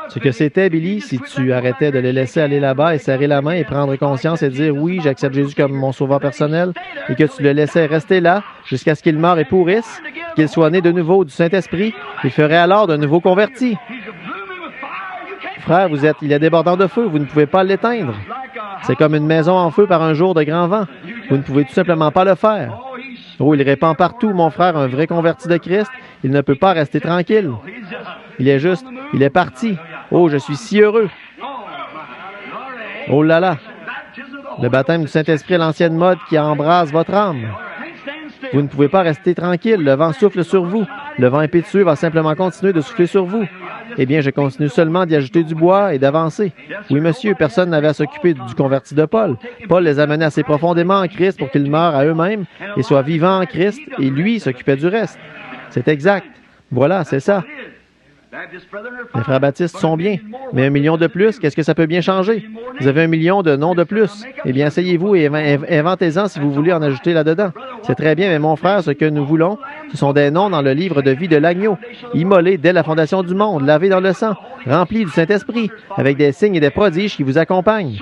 Ce que c'était, Billy, si tu arrêtais de les laisser aller là-bas et serrer la main et prendre conscience et dire « Oui, j'accepte Jésus comme mon sauveur personnel » et que tu le laissais rester là jusqu'à ce qu'il meure et pourrisse, qu'il soit né de nouveau du Saint-Esprit, il ferait alors d'un nouveau converti. Frère, il est débordant de feu, vous ne pouvez pas l'éteindre. C'est comme une maison en feu par un jour de grand vent. Vous ne pouvez tout simplement pas le faire. Oh, il répand partout, mon frère, un vrai converti de Christ. Il ne peut pas rester tranquille. Il est parti. Oh, je suis si heureux. Oh là là. Le baptême du Saint-Esprit est l'ancienne mode qui embrase votre âme. Vous ne pouvez pas rester tranquille. Le vent souffle sur vous. Le vent impétueux va simplement continuer de souffler sur vous. Eh bien, je continue seulement d'y ajouter du bois et d'avancer. Oui, monsieur, personne n'avait à s'occuper du converti de Paul. Paul les amenait assez profondément en Christ pour qu'ils meurent à eux-mêmes et soient vivants en Christ, et lui s'occupait du reste. C'est exact. Voilà, c'est ça. Les frères baptistes sont bien, mais 1 million de plus, qu'est-ce que ça peut bien changer? Vous avez 1 million de noms de plus. Eh bien, asseyez-vous et inventez-en si vous voulez en ajouter là-dedans. C'est très bien, mais mon frère, ce que nous voulons, ce sont des noms dans le livre de vie de l'agneau, immolés dès la fondation du monde, lavés dans le sang, remplis du Saint-Esprit, avec des signes et des prodiges qui vous accompagnent.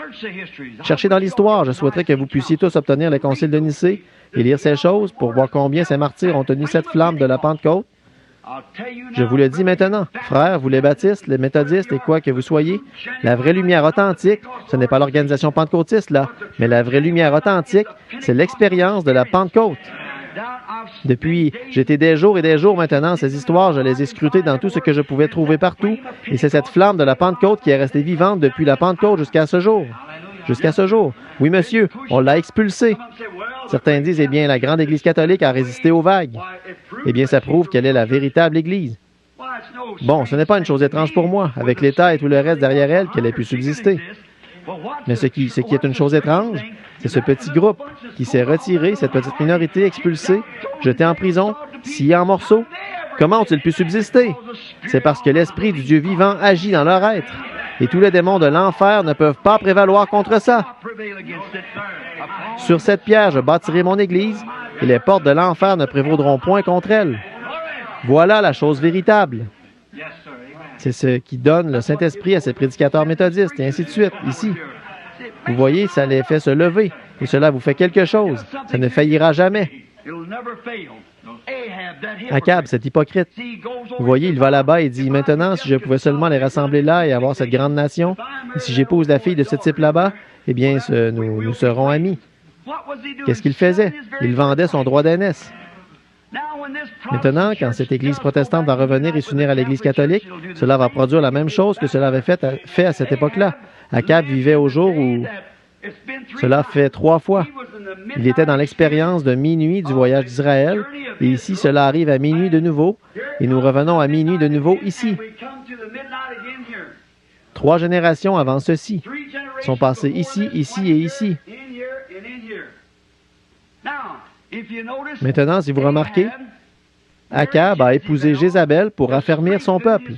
Cherchez dans l'histoire. Je souhaiterais que vous puissiez tous obtenir le concile de Nicée et lire ces choses pour voir combien ces martyrs ont tenu cette flamme de la Pentecôte. Je vous le dis maintenant, frères, vous les baptistes, les méthodistes et quoi que vous soyez, la vraie lumière authentique, ce n'est pas l'organisation pentecôtiste là, mais la vraie lumière authentique, c'est l'expérience de la Pentecôte. Depuis, j'étais des jours et des jours maintenant, ces histoires, je les ai scrutées dans tout ce que je pouvais trouver partout, et c'est cette flamme de la Pentecôte qui est restée vivante depuis la Pentecôte jusqu'à ce jour. Jusqu'à ce jour. Oui, monsieur, on l'a expulsée. Certains disent, eh bien, la grande Église catholique a résisté aux vagues. Eh bien, ça prouve qu'elle est la véritable Église. Bon, ce n'est pas une chose étrange pour moi, avec l'État et tout le reste derrière elle, qu'elle ait pu subsister. Mais ce qui est une chose étrange, c'est ce petit groupe qui s'est retiré, cette petite minorité expulsée, jetée en prison, sciée en morceaux. Comment ont-ils pu subsister? C'est parce que l'Esprit du Dieu vivant agit dans leur être. Et tous les démons de l'enfer ne peuvent pas prévaloir contre ça. Sur cette pierre, je bâtirai mon Église, et les portes de l'enfer ne prévaudront point contre elle. Voilà la chose véritable. C'est ce qui donne le Saint-Esprit à ces prédicateurs méthodistes, et ainsi de suite, ici. Vous voyez, ça les fait se lever. Et cela vous fait quelque chose. Ça ne faillira jamais. Akab, cet hypocrite. Vous voyez, il va là-bas et dit, maintenant, si je pouvais seulement les rassembler là et avoir cette grande nation, et si j'épouse la fille de ce type là-bas, eh bien, nous serons amis. Qu'est-ce qu'il faisait? Il vendait son droit d'aînesse. Maintenant, quand cette Église protestante va revenir et s'unir à l'Église catholique, cela va produire la même chose que cela avait fait à cette époque-là. Akab vivait au jour où cela fait 3 fois. Il était dans l'expérience de minuit du voyage d'Israël, et ici, cela arrive à minuit de nouveau, et nous revenons à minuit de nouveau ici. 3 générations avant ceci sont passées ici, ici et ici. Maintenant, si vous remarquez, Akab a épousé Jézabel pour affermir son peuple.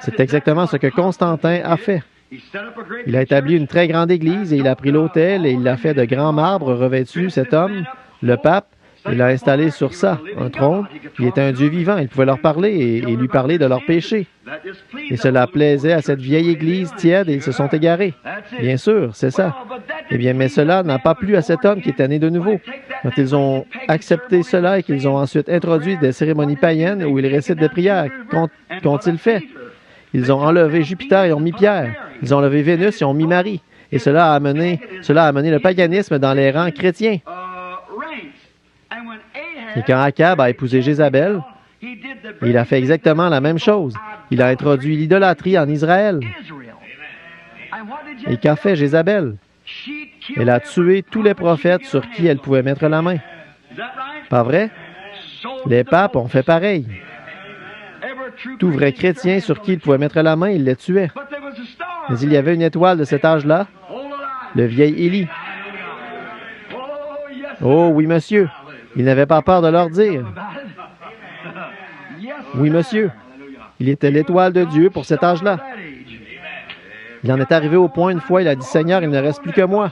C'est exactement ce que Constantin a fait. Il a établi une très grande église et il a pris l'autel et il l'a fait de grands marbres revêtus, cet homme, le pape. Il l'a installé sur ça, un trône. Il était un Dieu vivant. Il pouvait leur parler et lui parler de leurs péchés. Et cela plaisait à cette vieille église tiède et ils se sont égarés. Bien sûr, c'est ça. Eh bien, mais cela n'a pas plu à cet homme qui était né de nouveau. Quand ils ont accepté cela et qu'ils ont ensuite introduit des cérémonies païennes où ils récitent des prières, qu'ont-ils fait? Ils ont enlevé Jupiter et ont mis Pierre. Ils ont enlevé Vénus et ont mis Marie. Et cela a amené le paganisme dans les rangs chrétiens. Et quand Akab a épousé Jézabel, il a fait exactement la même chose. Il a introduit l'idolâtrie en Israël. Et qu'a fait Jézabel? Elle a tué tous les prophètes sur qui elle pouvait mettre la main. Pas vrai? Les papes ont fait pareil. Tout vrai chrétien sur qui il pouvait mettre la main, il les tuait. Mais il y avait une étoile de cet âge-là, le vieil Élie. Oh oui, monsieur. Il n'avait pas peur de leur dire. Oui, monsieur. Il était l'étoile de Dieu pour cet âge-là. Il en est arrivé au point une fois, il a dit, Seigneur, il ne reste plus que moi.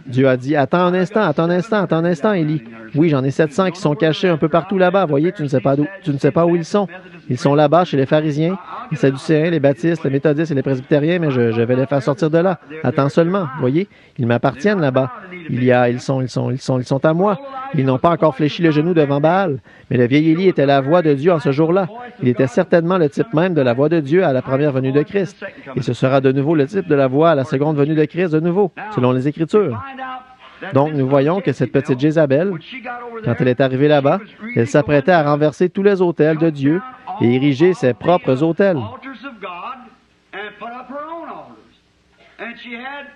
Dieu a dit, attends un instant, Élie. Oui, j'en ai 700 qui sont cachés un peu partout là-bas. Voyez, tu ne sais pas où ils sont. Ils sont là-bas chez les pharisiens, les sadducéens, les baptistes, les méthodistes et les presbytériens, mais je vais les faire sortir de là. Attends seulement, voyez, ils m'appartiennent là-bas. Ils sont à moi. Ils n'ont pas encore fléchi le genou devant Baal. Mais le vieil Élie était la voix de Dieu en ce jour-là. Il était certainement le type même de la voix de Dieu à la première venue de Christ. Et ce sera de nouveau le type de la voix à la seconde venue de Christ de nouveau, selon les Écritures. Donc, nous voyons que cette petite Jézabel, quand elle est arrivée là-bas, elle s'apprêtait à renverser tous les autels de Dieu et ériger ses propres autels.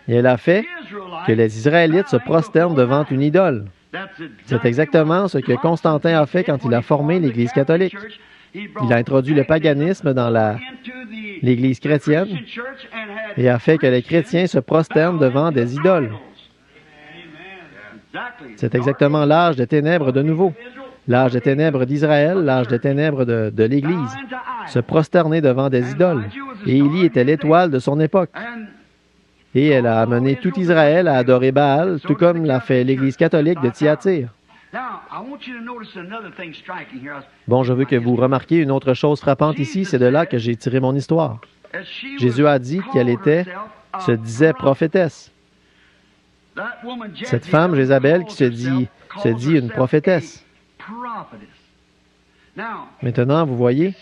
Et elle a fait que les Israélites se prosternent devant une idole. C'est exactement ce que Constantin a fait quand il a formé l'Église catholique. Il a introduit le paganisme dans l'Église chrétienne et a fait que les chrétiens se prosternent devant des idoles. C'est exactement l'âge des ténèbres de nouveau. L'âge des ténèbres d'Israël, l'âge des ténèbres de l'Église. Se prosterner devant des idoles. Et Élie était l'étoile de son époque. Et elle a amené tout Israël à adorer Baal, tout comme l'a fait l'Église catholique de Thyatire. Bon, je veux que vous remarquiez une autre chose frappante ici, c'est de là que j'ai tiré mon histoire. Jésus a dit qu'elle se disait prophétesse. Cette femme, Jézabel, qui se dit une prophétesse. Maintenant, vous voyez,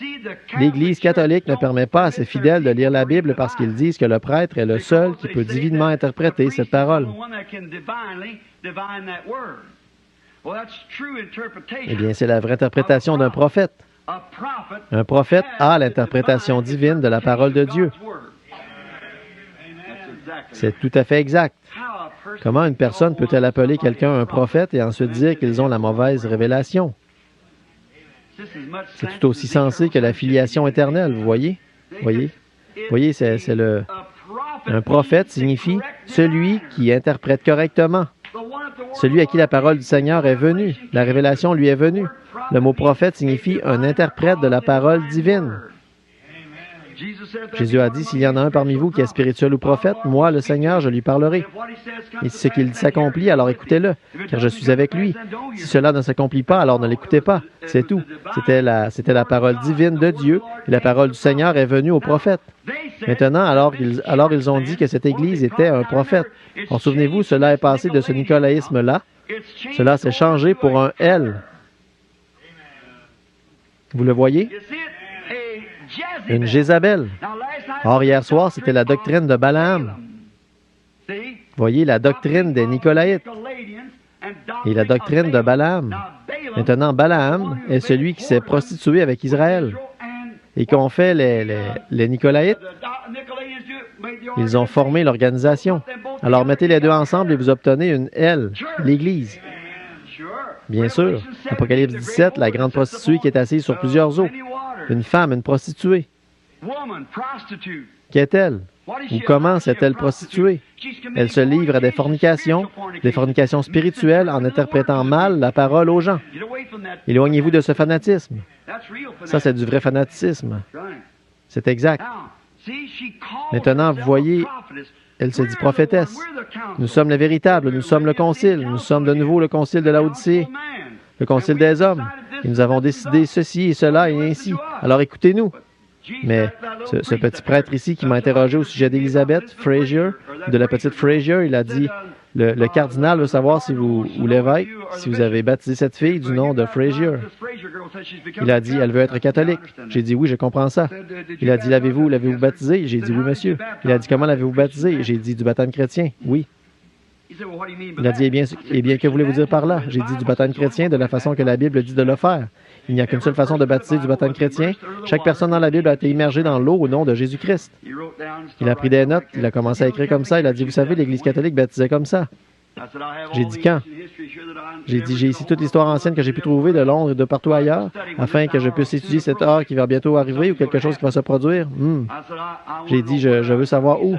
l'Église catholique ne permet pas à ses fidèles de lire la Bible parce qu'ils disent que le prêtre est le seul qui peut divinement interpréter cette parole. Eh bien, c'est la vraie interprétation d'un prophète. Un prophète a l'interprétation divine de la parole de Dieu. C'est tout à fait exact. Comment une personne peut-elle appeler quelqu'un un prophète et ensuite dire qu'ils ont la mauvaise révélation? C'est tout aussi sensé que la filiation éternelle, vous voyez? Voyez, un prophète signifie celui qui interprète correctement. Celui à qui la parole du Seigneur est venue. La révélation lui est venue. Le mot prophète signifie un interprète de la parole divine. Jésus a dit, s'il y en a un parmi vous qui est spirituel ou prophète, moi, le Seigneur, je lui parlerai. Et si ce qu'il s'accomplit, alors écoutez-le, car je suis avec lui. Si cela ne s'accomplit pas, alors ne l'écoutez pas. C'est tout. C'était la parole divine de Dieu, et la parole du Seigneur est venue au prophète. Maintenant, alors ils ont dit que cette Église était un prophète. Souvenez-vous, cela est passé de ce nicolaïsme-là. Cela s'est changé pour un L. Vous le voyez? Une Jézabel. Or, hier soir, c'était la doctrine de Balaam. Voyez, la doctrine des Nicolaïtes et la doctrine de Balaam. Maintenant, Balaam est celui qui s'est prostitué avec Israël. Et qu'ont fait les Nicolaïtes? Ils ont formé l'organisation. Alors, mettez les deux ensemble et vous obtenez une L, l'Église. Bien sûr. Apocalypse 17, la grande prostituée qui est assise sur plusieurs eaux. Une femme, une prostituée. Qu'est-elle? Ou comment s'est-elle prostituée? Elle se livre à des fornications spirituelles en interprétant mal la parole aux gens. Éloignez-vous de ce fanatisme. Ça, c'est du vrai fanatisme. C'est exact. Maintenant, vous voyez, elle se dit prophétesse. Nous sommes les véritables, nous sommes le concile, nous sommes de nouveau le concile de Laodicée, le concile des hommes. Et nous avons décidé ceci et cela et ainsi. Alors écoutez-nous. Mais ce petit prêtre ici qui m'a interrogé au sujet d'Elizabeth Fraser, de la petite Fraser, il a dit, le cardinal veut savoir si ou l'évêque, si vous avez baptisé cette fille du nom de Fraser. Il a dit, elle veut être catholique. J'ai dit, oui, je comprends ça. Il a dit, l'avez-vous baptisé? J'ai dit, oui, monsieur. Il a dit, comment l'avez-vous baptisé? J'ai dit, du baptême chrétien. Oui. Il a dit, eh bien, que voulez-vous dire par là? J'ai dit, du baptême chrétien de la façon que la Bible dit de le faire. Il n'y a qu'une seule façon de baptiser du baptême chrétien. Chaque personne dans la Bible a été immergée dans l'eau au nom de Jésus-Christ. Il a pris des notes, il a commencé à écrire comme ça. Il a dit, vous savez, l'Église catholique baptisait comme ça. J'ai dit, quand? J'ai dit, j'ai ici toute l'histoire ancienne que j'ai pu trouver de Londres et de partout ailleurs, afin que je puisse étudier cette heure qui va bientôt arriver ou quelque chose qui va se produire. J'ai dit, je veux savoir où.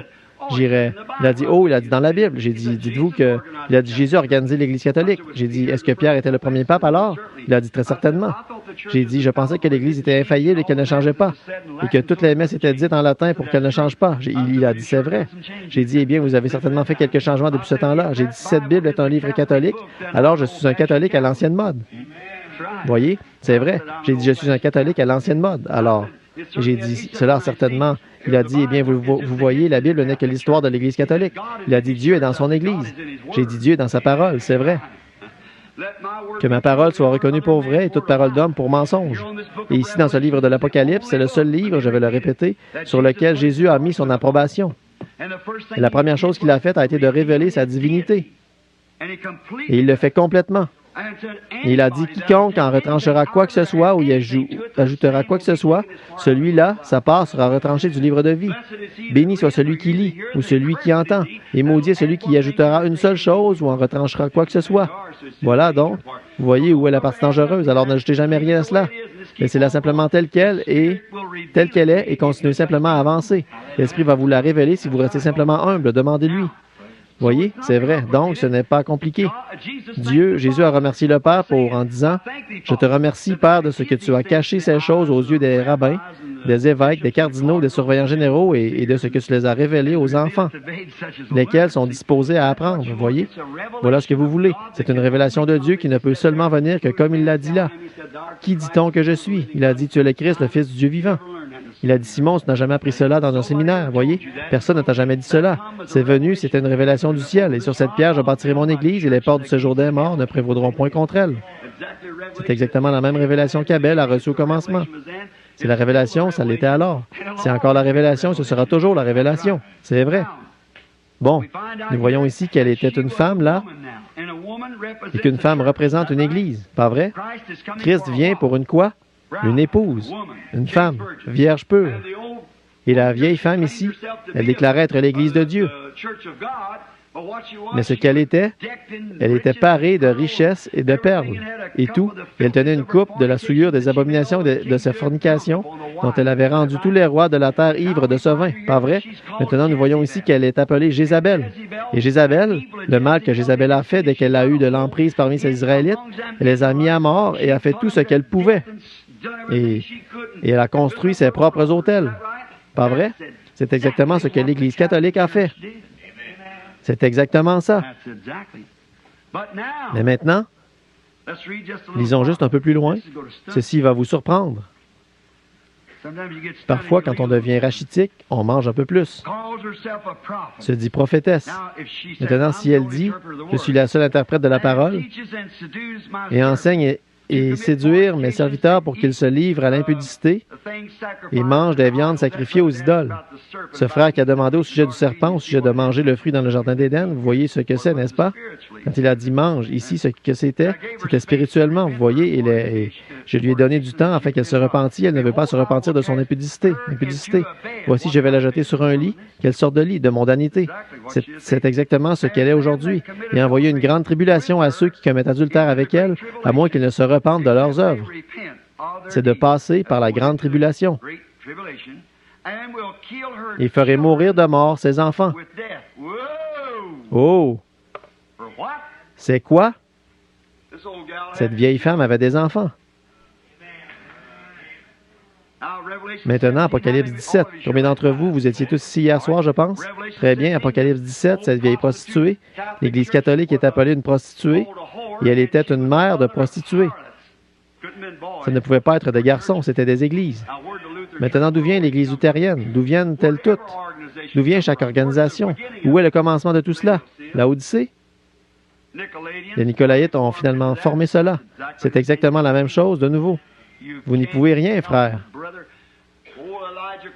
J'irai. Il a dit, il a dit dans la Bible. J'ai dit, dites-vous que... Il a dit, Jésus a organisé l'Église catholique. J'ai dit, est-ce que Pierre était le premier pape alors? Il a dit, très certainement. J'ai dit, je pensais que l'Église était infaillible et qu'elle ne changeait pas, et que toutes les messes étaient dites en latin pour qu'elle ne change pas. Il a dit, c'est vrai. J'ai dit, eh bien, vous avez certainement fait quelques changements depuis ce temps-là. J'ai dit, si cette Bible est un livre catholique, alors je suis un catholique à l'ancienne mode. Voyez, c'est vrai. J'ai dit, je suis un catholique à l'ancienne mode. Alors, j'ai dit, cela certainement... Il a dit, eh bien, vous voyez, la Bible n'est que l'histoire de l'Église catholique. Il a dit, Dieu est dans son Église. J'ai dit, Dieu est dans sa parole, c'est vrai. Que ma parole soit reconnue pour vraie et toute parole d'homme pour mensonge. Et ici, dans ce livre de l'Apocalypse, c'est le seul livre, je vais le répéter, sur lequel Jésus a mis son approbation. Et la première chose qu'il a faite a été de révéler sa divinité. Et il le fait complètement. Et il a dit, quiconque en retranchera quoi que ce soit ou y ajoutera quoi que ce soit, celui-là, sa part sera retranchée du livre de vie. Béni soit celui qui lit ou celui qui entend, et maudit est celui qui y ajoutera une seule chose ou en retranchera quoi que ce soit. Voilà donc, vous voyez où est la partie dangereuse, alors n'ajoutez jamais rien à cela. Laissez-la simplement telle qu'elle est et continuez simplement à avancer. L'Esprit va vous la révéler si vous restez simplement humble, demandez-lui. Voyez, c'est vrai. Donc, ce n'est pas compliqué. Jésus a remercié le Père en disant, « Je te remercie, Père, de ce que tu as caché ces choses aux yeux des rabbins, des évêques, des cardinaux, des surveillants généraux et de ce que tu les as révélés aux enfants, lesquels sont disposés à apprendre. » Voyez, voilà ce que vous voulez. C'est une révélation de Dieu qui ne peut seulement venir que comme il l'a dit là. Qui dit-on que je suis? Il a dit, « Tu es le Christ, le Fils du Dieu vivant. » Il a dit, Simon, tu n'as jamais appris cela dans un séminaire, voyez? Personne ne t'a jamais dit cela. C'est venu, c'était une révélation du ciel. Et sur cette pierre, je bâtirai mon église et les portes du séjour des morts ne prévaudront point contre elle. C'est exactement la même révélation qu'Abel a reçue au commencement. C'est la révélation, ça l'était alors. C'est encore la révélation, ce sera toujours la révélation. C'est vrai. Bon, nous voyons ici qu'elle était une femme, là, et qu'une femme représente une église, pas vrai? Christ vient pour une quoi? Une épouse, une femme, vierge pure. Et la vieille femme ici, elle déclarait être l'Église de Dieu. Mais ce qu'elle était parée de richesses et de perles, et tout. Et elle tenait une coupe de la souillure des abominations de ses fornications, dont elle avait rendu tous les rois de la terre ivres de ce vin. Pas vrai? Maintenant, nous voyons ici qu'elle est appelée Jézabel. Et Jézabel, le mal que Jézabel a fait dès qu'elle a eu de l'emprise parmi ses Israélites, elle les a mis à mort et a fait tout ce qu'elle pouvait. Et elle a construit ses propres autels. Pas vrai? C'est exactement ce que l'Église catholique a fait. C'est exactement ça. Mais maintenant, lisons juste un peu plus loin. Ceci va vous surprendre. Parfois, quand on devient rachitique, on mange un peu plus. Se dit prophétesse. Maintenant, si elle dit « Je suis la seule interprète de la parole » et enseigne et séduire mes serviteurs pour qu'ils se livrent à l'impudicité et mangent des viandes sacrifiées aux idoles. Ce frère qui a demandé au sujet du serpent, au sujet de manger le fruit dans le jardin d'Éden, vous voyez ce que c'est, n'est-ce pas? Quand il a dit « mange », ici, ce que c'était spirituellement, vous voyez, et je lui ai donné du temps afin qu'elle se repentît. Elle ne veut pas se repentir de son impudicité. Voici, je vais la jeter sur un lit. Quelle sorte de lit? De mondanité. C'est exactement ce qu'elle est aujourd'hui. Et envoyer une grande tribulation à ceux qui commettent adultère avec elle, à moins qu'ils ne se repentent de leurs œuvres. C'est de passer par la grande tribulation. Il ferait mourir de mort ses enfants. Oh! C'est quoi? Cette vieille femme avait des enfants. Maintenant, Apocalypse 17. Combien d'entre vous, vous étiez tous ici hier soir, je pense? Très bien, Apocalypse 17, cette vieille prostituée. L'Église catholique est appelée une prostituée, et elle était une mère de prostituées. Ça ne pouvait pas être des garçons, c'était des églises. Maintenant, d'où vient l'Église luthérienne? D'où viennent-elles toutes? D'où vient chaque organisation? Où est le commencement de tout cela? La Odyssée? Les Nicolaïtes ont finalement formé cela. C'est exactement la même chose de nouveau. Vous n'y pouvez rien, frère.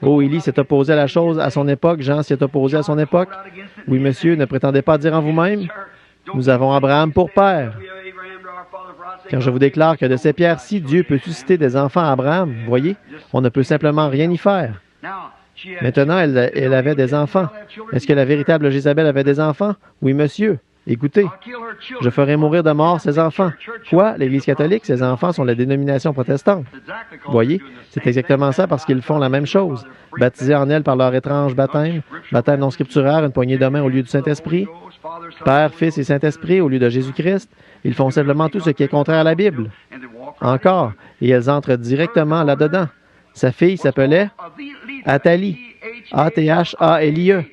Oh, Élie s'est opposé à la chose à son époque. Jean s'y est opposé à son époque. Oui, monsieur, ne prétendez pas dire en vous-même. Nous avons Abraham pour père. Quand je vous déclare que de ces pierres-ci, Dieu peut susciter des enfants à Abraham, voyez, on ne peut simplement rien y faire. Maintenant, elle avait des enfants. Est-ce que la véritable Jézabel avait des enfants? Oui, monsieur. Écoutez, je ferai mourir de mort ses enfants. Quoi? L'Église catholique, ses enfants sont la dénomination protestante. Voyez, c'est exactement ça parce qu'ils font la même chose. Baptisés en elle par leur étrange baptême, baptême non scripturaire, une poignée de main au lieu du Saint-Esprit, Père, Fils et Saint-Esprit au lieu de Jésus-Christ, ils font simplement tout ce qui est contraire à la Bible. Encore, et elles entrent directement là-dedans. Sa fille s'appelait Athalie, A-T-H-A-L-I-E.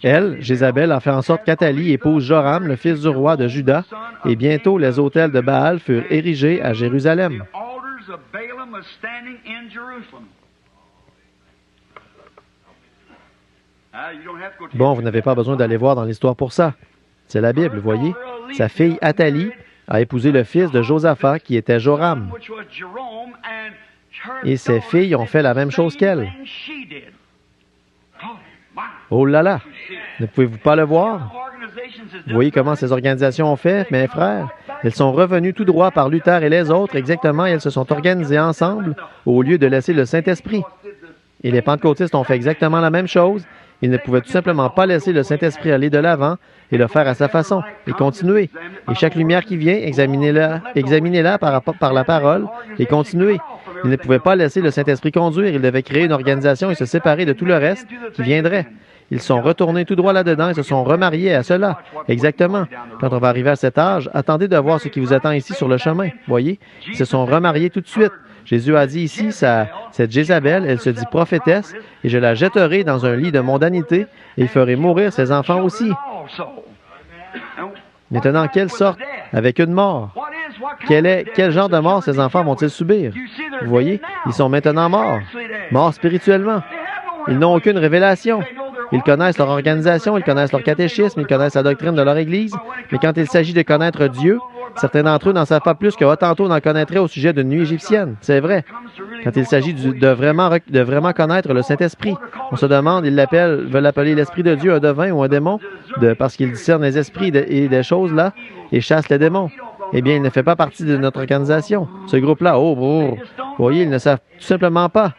Elle, Jézabel, a fait en sorte qu'Athalie épouse Joram, le fils du roi de Juda, et bientôt les autels de Baal furent érigés à Jérusalem. Bon, vous n'avez pas besoin d'aller voir dans l'histoire pour ça. C'est la Bible, voyez. Sa fille Athalie a épousé le fils de Josaphat, qui était Joram. Et ses filles ont fait la même chose qu'elle. Oh là là! Ne pouvez-vous pas le voir? Vous voyez comment ces organisations ont fait, mes frères? Elles sont revenues tout droit par Luther et les autres, exactement, et elles se sont organisées ensemble au lieu de laisser le Saint-Esprit. Et les pentecôtistes ont fait exactement la même chose. Ils ne pouvaient tout simplement pas laisser le Saint-Esprit aller de l'avant et le faire à sa façon, et continuer. Et chaque lumière qui vient, examinez-la par la parole, et continuez. Ils ne pouvaient pas laisser le Saint-Esprit conduire. Ils devaient créer une organisation et se séparer de tout le reste qui viendrait. Ils sont retournés tout droit là-dedans et se sont remariés à cela. Exactement. Quand on va arriver à cet âge, attendez de voir ce qui vous attend ici sur le chemin. Voyez? Ils se sont remariés tout de suite. Jésus a dit ici, cette Jézabel, elle se dit prophétesse, et je la jetterai dans un lit de mondanité, et ferai mourir ses enfants aussi. Maintenant, quelle sorte? Avec une mort. Quel genre de mort ces enfants vont-ils subir? Vous voyez, ils sont maintenant morts. Morts spirituellement. Ils n'ont aucune révélation. Ils connaissent leur organisation, ils connaissent leur catéchisme, ils connaissent la doctrine de leur Église, mais quand il s'agit de connaître Dieu, certains d'entre eux n'en savent pas plus que Hottentot n'en connaîtrait au sujet d'une nuit égyptienne. C'est vrai. Quand il s'agit de vraiment connaître le Saint-Esprit, on se demande, ils veulent appeler l'Esprit de Dieu un devin ou un démon, parce qu'ils discernent les esprits et des choses là, et chassent les démons. Eh bien, il ne fait pas partie de notre organisation. Ce groupe-là, vous voyez, ils ne savent tout simplement pas.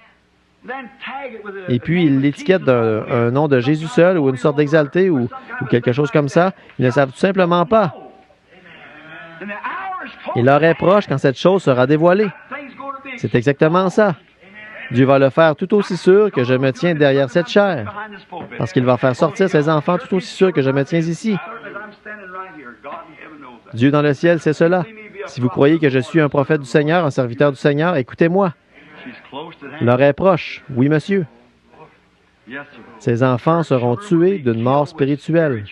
Et puis, ils l'étiquettent d'un nom de Jésus seul ou une sorte d'exalté ou quelque chose comme ça. Ils ne savent tout simplement pas. Il leur est proche quand cette chose sera dévoilée. C'est exactement ça. Dieu va le faire tout aussi sûr que je me tiens derrière cette chair. Parce qu'il va faire sortir ses enfants tout aussi sûr que je me tiens ici. Dieu dans le ciel, c'est cela. Si vous croyez que je suis un prophète du Seigneur, un serviteur du Seigneur, écoutez-moi. L'heure est proche. Oui, monsieur. Ces enfants seront tués d'une mort spirituelle.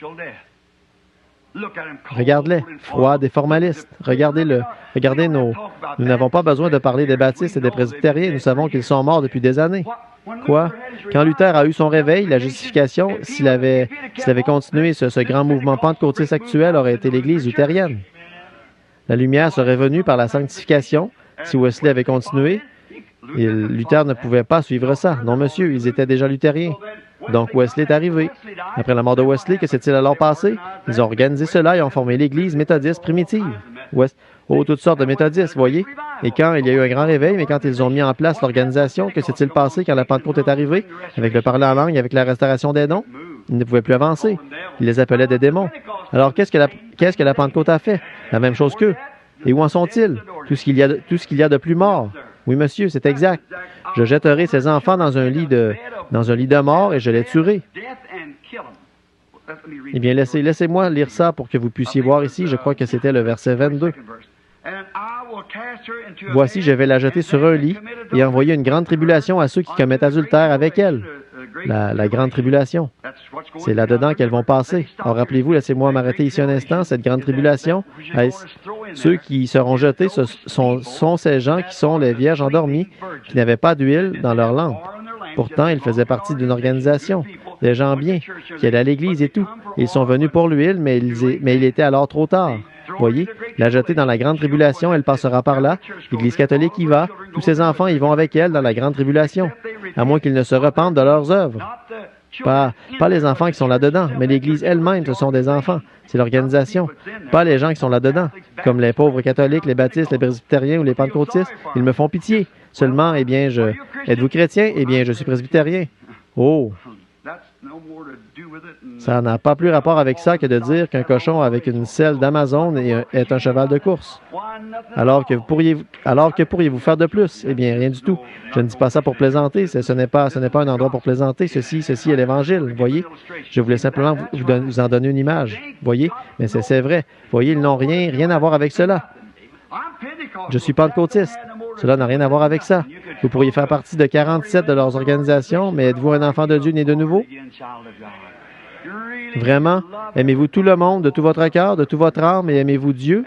Regarde-les, froids et formalistes. Regardez-le. Regardez-nous. Nous n'avons pas besoin de parler des baptistes et des presbytériens. Nous savons qu'ils sont morts depuis des années. Quoi? Quand Luther a eu son réveil, la justification, s'il avait continué, ce grand mouvement pentecôtiste actuel aurait été l'Église luthérienne. La lumière serait venue par la sanctification. Si Wesley avait continué, Luther ne pouvait pas suivre ça. Non, monsieur, ils étaient déjà luthériens. Donc Wesley est arrivé. Après la mort de Wesley, que s'est-il alors passé? Ils ont organisé cela et ont formé l'Église méthodiste primitive. Toutes sortes de méthodistes, voyez. Et quand il y a eu un grand réveil, mais quand ils ont mis en place l'organisation, que s'est-il passé quand la Pentecôte est arrivée? Avec le parler en langue, avec la restauration des dons, ils ne pouvaient plus avancer. Ils les appelaient des démons. Alors qu'est-ce que la Pentecôte a fait? La même chose qu'eux. Et où en sont-ils? Tout ce qu'il y a de plus mort. Oui, monsieur, c'est exact. Je jetterai ces enfants dans un lit de mort et je les tuerai. Eh bien, laissez-moi lire ça pour que vous puissiez voir ici. Je crois que c'était le verset 22. Voici, je vais la jeter sur un lit et envoyer une grande tribulation à ceux qui commettent adultère avec elle. La grande tribulation. C'est là-dedans qu'elles vont passer. Alors, rappelez-vous, laissez-moi m'arrêter ici un instant. Cette grande tribulation, ceux qui seront jetés, ce sont ces gens qui sont les vierges endormies, qui n'avaient pas d'huile dans leur lampe. Pourtant, ils faisaient partie d'une organisation, des gens bien, qui allaient à l'église et tout. Ils sont venus pour l'huile, mais il était alors trop tard. Voyez, la jeter dans la grande tribulation, elle passera par là. L'Église catholique y va. Tous ses enfants y vont avec elle dans la grande tribulation, à moins qu'ils ne se repentent de leurs œuvres. Pas les enfants qui sont là-dedans, mais l'Église elle-même, ce sont des enfants. C'est l'organisation. Pas les gens qui sont là-dedans, comme les pauvres catholiques, les baptistes, les presbytériens ou les pentecôtistes. Ils me font pitié. Seulement, êtes-vous chrétien? Eh bien, je suis presbytérien. Oh! Ça n'a pas plus rapport avec ça que de dire qu'un cochon avec une selle d'Amazon est un cheval de course. Alors que pourriez-vous faire de plus? Eh bien, rien du tout. Je ne dis pas ça pour plaisanter. Ce n'est pas un endroit pour plaisanter. Ceci est l'Évangile, voyez. Je voulais simplement vous en donner une image, voyez. Mais c'est vrai. Voyez, ils n'ont rien à voir avec cela. Je suis pentecôtiste. Cela n'a rien à voir avec ça. Vous pourriez faire partie de 47 de leurs organisations, mais êtes-vous un enfant de Dieu né de nouveau? Vraiment? Aimez-vous tout le monde de tout votre cœur, de toute votre âme, et aimez-vous Dieu?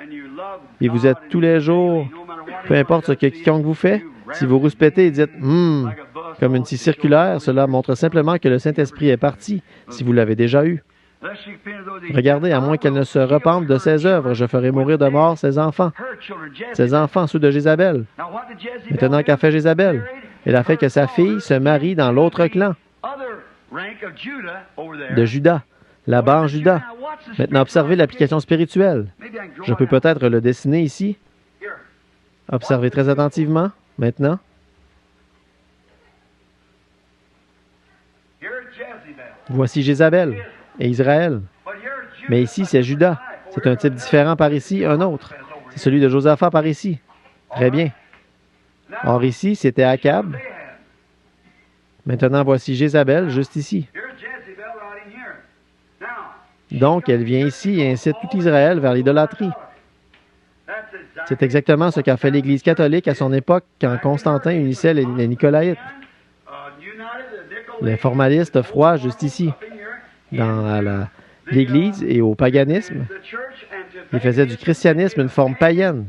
Et vous êtes tous les jours, peu importe ce que quiconque vous fait, si vous rouspétez et dites « comme une scie circulaire, cela montre simplement que le Saint-Esprit est parti, si vous l'avez déjà eu. Regardez, à moins qu'elle ne se repente de ses œuvres, je ferai mourir de mort ses enfants, ceux de Jézabel. Maintenant, qu'a fait Jézabel? Elle a fait que sa fille se marie dans l'autre clan de Judas, là-bas en Judas. Maintenant, observez l'application spirituelle. Je peux peut-être le dessiner ici. Observez très attentivement, maintenant. Voici Jézabel et Israël. Mais ici, c'est Judas. C'est un type différent par ici, un autre. C'est celui de Josaphat par ici. Très bien. Or ici, c'était Akab. Maintenant, voici Jézabel, juste ici. Donc, elle vient ici et incite tout Israël vers l'idolâtrie. C'est exactement ce qu'a fait l'Église catholique à son époque quand Constantin unissait les Nicolaïtes. Les formalistes froids, juste ici, dans l'Église et au paganisme. Ils faisaient du christianisme une forme païenne.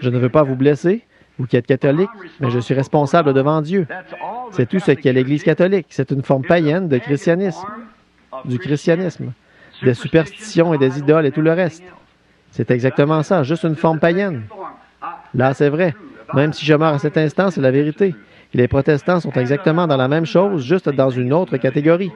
Je ne veux pas vous blesser, vous qui êtes catholique, mais je suis responsable devant Dieu. C'est tout ce qu'est l'Église catholique. C'est une forme païenne de christianisme, du christianisme, des superstitions et des idoles et tout le reste. C'est exactement ça, juste une forme païenne. Là, c'est vrai. Même si je meurs à cet instant, c'est la vérité. Et les protestants sont exactement dans la même chose, juste dans une autre catégorie.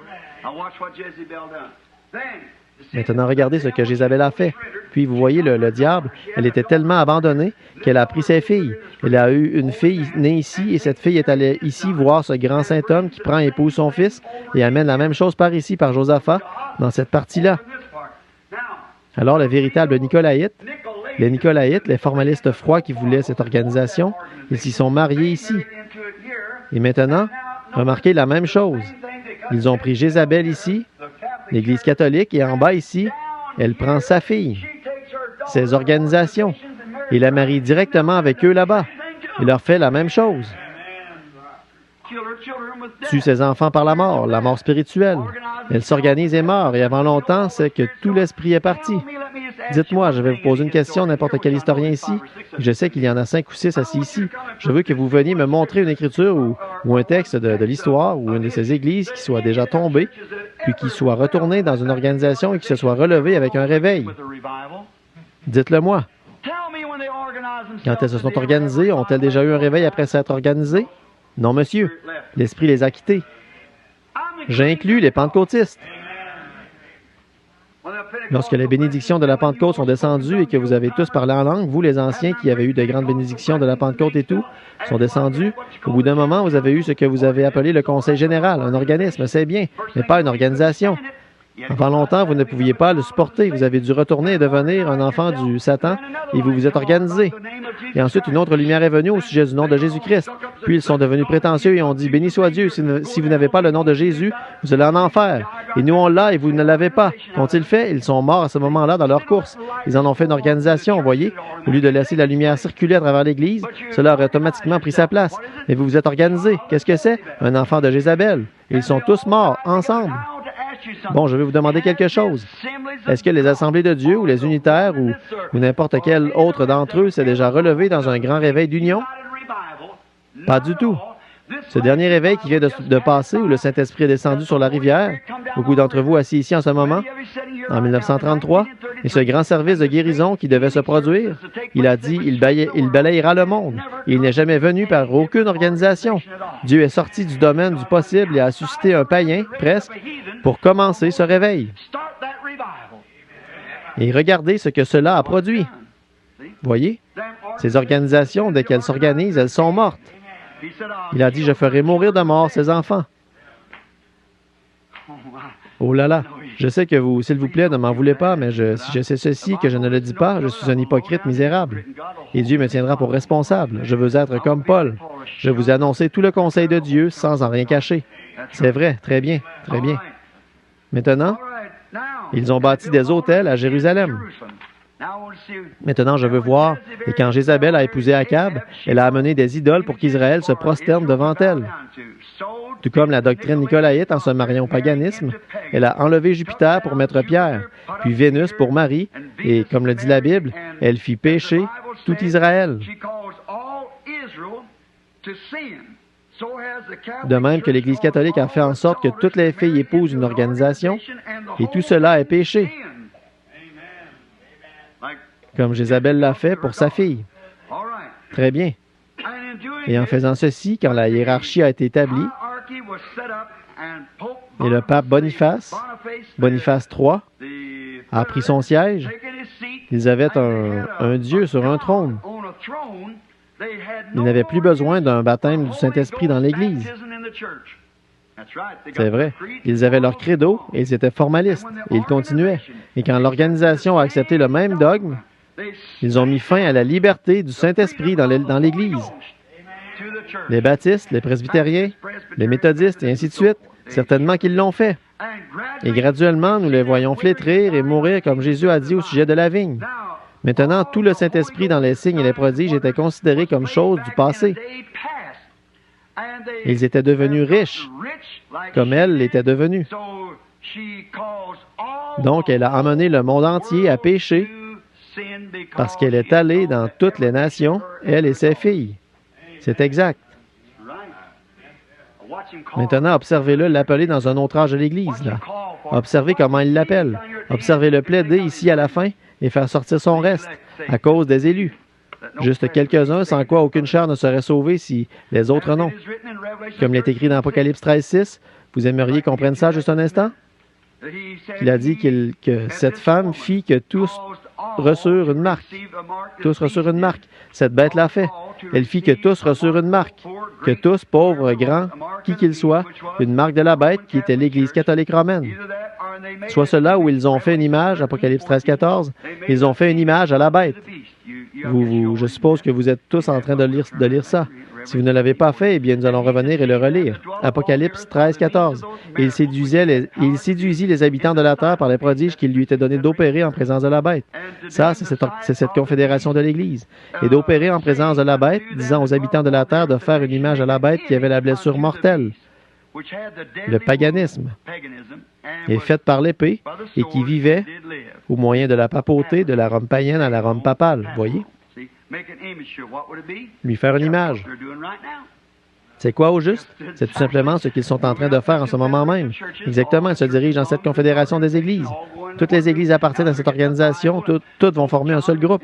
Maintenant, regardez ce que Jézabel a fait. Puis, vous voyez, le diable, elle était tellement abandonnée qu'elle a pris ses filles. Elle a eu une fille née ici, et cette fille est allée ici voir ce grand saint homme qui prend et épouse son fils et amène la même chose par ici, par Josaphat, dans cette partie-là. Alors, le véritable Nicolaïte, les Nicolaïtes, les formalistes froids qui voulaient cette organisation, ils s'y sont mariés ici. Et maintenant, remarquez la même chose. Ils ont pris Jézabel ici, l'Église catholique, et en bas ici, elle prend sa fille. Ces organisations, Il la marie directement avec eux là-bas. Il leur fait la même chose. Tue ses enfants par la mort spirituelle. Elle s'organise et meurt, et avant longtemps, c'est que tout l'esprit est parti. Dites-moi, je vais vous poser une question, n'importe quel historien ici. Je sais qu'il y en a 5 ou 6 assis ici. Je veux que vous veniez me montrer une écriture ou un texte de l'histoire ou une de ces églises qui soit déjà tombée, puis qui soit retournée dans une organisation et qui se soit relevée avec un réveil. Dites-le-moi. Quand elles se sont organisées, ont-elles déjà eu un réveil après s'être organisées? Non, monsieur. L'Esprit les a quittés. J'inclus les pentecôtistes. Lorsque les bénédictions de la Pentecôte sont descendues et que vous avez tous parlé en langue, vous, les anciens qui avez eu de grandes bénédictions de la Pentecôte et tout, sont descendus, au bout d'un moment, vous avez eu ce que vous avez appelé le Conseil général, un organisme, c'est bien, mais pas une organisation. Avant longtemps, vous ne pouviez pas le supporter. Vous avez dû retourner et devenir un enfant du Satan et vous vous êtes organisé. Et ensuite, une autre lumière est venue au sujet du nom de Jésus-Christ. Puis ils sont devenus prétentieux et ont dit, « Béni soit Dieu, si vous n'avez pas le nom de Jésus, vous allez en enfer. Et nous, on l'a et vous ne l'avez pas. » Qu'ont-ils fait? Ils sont morts à ce moment-là dans leur course. Ils en ont fait une organisation, vous voyez. Au lieu de laisser la lumière circuler à travers l'Église, cela aurait automatiquement pris sa place. Mais vous vous êtes organisé. Qu'est-ce que c'est? Un enfant de Jézabel. Et ils sont tous morts, ensemble. Bon, je vais vous demander quelque chose. Est-ce que les assemblées de Dieu ou les unitaires ou n'importe quel autre d'entre eux s'est déjà relevé dans un grand réveil d'union? Pas du tout. Ce dernier réveil qui vient de passer, où le Saint-Esprit est descendu sur la rivière, beaucoup d'entre vous assis ici en ce moment, en 1933, et ce grand service de guérison qui devait se produire, il a dit, il balayera le monde. Et il n'est jamais venu par aucune organisation. Dieu est sorti du domaine du possible et a suscité un païen, presque, pour commencer ce réveil. Et regardez ce que cela a produit. Voyez, ces organisations, dès qu'elles s'organisent, elles sont mortes. Il a dit, je ferai mourir de mort ces enfants. Oh là là, je sais que vous, s'il vous plaît, ne m'en voulez pas, mais si je sais ceci, que je ne le dis pas, je suis un hypocrite misérable. Et Dieu me tiendra pour responsable. Je veux être comme Paul. Je vous ai annoncé tout le conseil de Dieu sans en rien cacher. C'est vrai, très bien, très bien. Maintenant, ils ont bâti des autels à Jérusalem. Maintenant, je veux voir, et quand Jézabel a épousé Akab, elle a amené des idoles pour qu'Israël se prosterne devant elle. Tout comme la doctrine nicolaïte en se mariant au paganisme, elle a enlevé Jupiter pour mettre Pierre, puis Vénus pour Marie, et comme le dit la Bible, elle fit pécher tout Israël. De même que l'Église catholique a fait en sorte que toutes les filles épousent une organisation, et tout cela est péché. Comme Jézabel l'a fait pour sa fille. Très bien. Et en faisant ceci, quand la hiérarchie a été établie, et le pape Boniface III, a pris son siège, ils avaient un Dieu sur un trône. Ils n'avaient plus besoin d'un baptême du Saint-Esprit dans l'Église. C'est vrai. Ils avaient leur credo et ils étaient formalistes. Et ils continuaient. Et quand l'organisation a accepté le même dogme, ils ont mis fin à la liberté du Saint-Esprit dans l'Église. Les baptistes, les presbytériens, les méthodistes et ainsi de suite, certainement qu'ils l'ont fait. Et graduellement, nous les voyons flétrir et mourir comme Jésus a dit au sujet de la vigne. Maintenant, tout le Saint-Esprit dans les signes et les prodiges était considéré comme chose du passé. Ils étaient devenus riches, comme elle l'était devenue. Donc, elle a amené le monde entier à pécher parce qu'elle est allée dans toutes les nations, elle et ses filles. C'est exact. Maintenant, observez-le l'appeler dans un autre âge de l'Église. Là. Observez comment il l'appelle. Observez-le plaider ici à la fin et faire sortir son reste à cause des élus. Juste quelques-uns, sans quoi aucune chair ne serait sauvée si les autres non. Comme il est écrit dans Apocalypse 13:6, vous aimeriez qu'on prenne ça juste un instant? Il a dit que cette femme fit que tous reçurent une marque. Tous reçurent une marque. Cette bête l'a fait. Elle fit que tous reçurent une marque. Que tous, pauvres, grands, qui qu'ils soient, une marque de la bête qui était l'Église catholique romaine. Soit cela où ils ont fait une image, Apocalypse 13:14, ils ont fait une image à la bête. Je suppose que vous êtes tous en train de lire ça. Si vous ne l'avez pas fait, eh bien, nous allons revenir et le relire. Apocalypse 13, 14. Et il séduisit les habitants de la terre par les prodiges qu'il lui était donné d'opérer en présence de la bête. Ça, c'est cette confédération de l'Église. Et d'opérer en présence de la bête, disant aux habitants de la terre de faire une image à la bête qui avait la blessure mortelle, le paganisme, est faite par l'épée et qui vivait au moyen de la papauté, de la Rome païenne à la Rome papale. Voyez? Lui faire une image. C'est quoi au juste? C'est tout simplement ce qu'ils sont en train de faire en ce moment même. Exactement, ils se dirigent dans cette confédération des églises. Toutes les églises appartiennent à cette organisation, toutes vont former un seul groupe.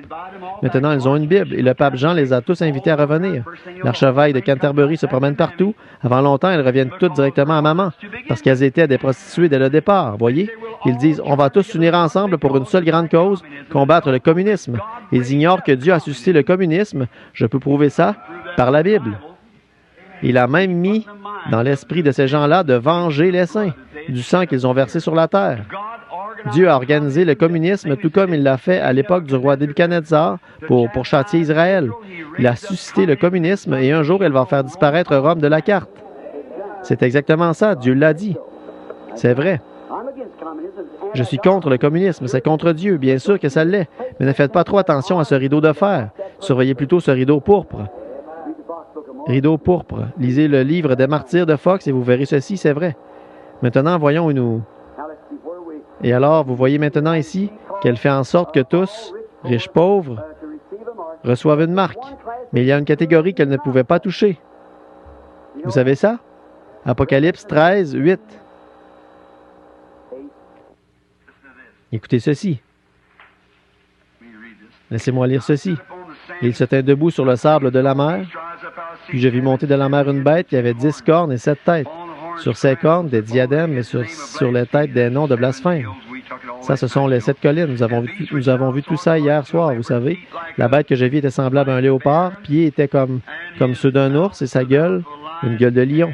Maintenant, ils ont une Bible et le pape Jean les a tous invités à revenir. L'archevêque de Canterbury se promène partout. Avant longtemps, elles reviennent toutes directement à maman, parce qu'elles étaient des prostituées dès le départ, voyez? Ils disent, on va tous s'unir ensemble pour une seule grande cause, combattre le communisme. Ils ignorent que Dieu a suscité le communisme. Je peux prouver ça par la Bible. Il a même mis dans l'esprit de ces gens-là de venger les saints du sang qu'ils ont versé sur la terre. Dieu a organisé le communisme tout comme il l'a fait à l'époque du roi Nebuchadnezzar pour châtier Israël. Il a suscité le communisme et un jour, il va faire disparaître Rome de la carte. C'est exactement ça, Dieu l'a dit. C'est vrai. Je suis contre le communisme, c'est contre Dieu, bien sûr que ça l'est, mais ne faites pas trop attention à ce rideau de fer. Surveillez plutôt ce rideau pourpre. Rideau pourpre. Lisez le livre des martyrs de Fox et vous verrez ceci, c'est vrai. Maintenant, voyons où nous... Et alors, vous voyez maintenant ici qu'elle fait en sorte que tous, riches, pauvres, reçoivent une marque. Mais il y a une catégorie qu'elle ne pouvait pas toucher. Vous savez ça? Apocalypse 13, 8. Écoutez ceci. Laissez-moi lire ceci. Il se tint debout sur le sable de la mer. Puis je vis monter de la mer une bête qui avait 10 cornes et 7 têtes. Sur ces cornes, des diadèmes et sur les têtes des noms de blasphème. Ça, ce sont les 7 collines. Nous avons vu tout ça hier soir, vous savez. La bête que j'ai vue était semblable à un léopard. Pieds étaient comme ceux d'un ours et sa gueule, une gueule de lion.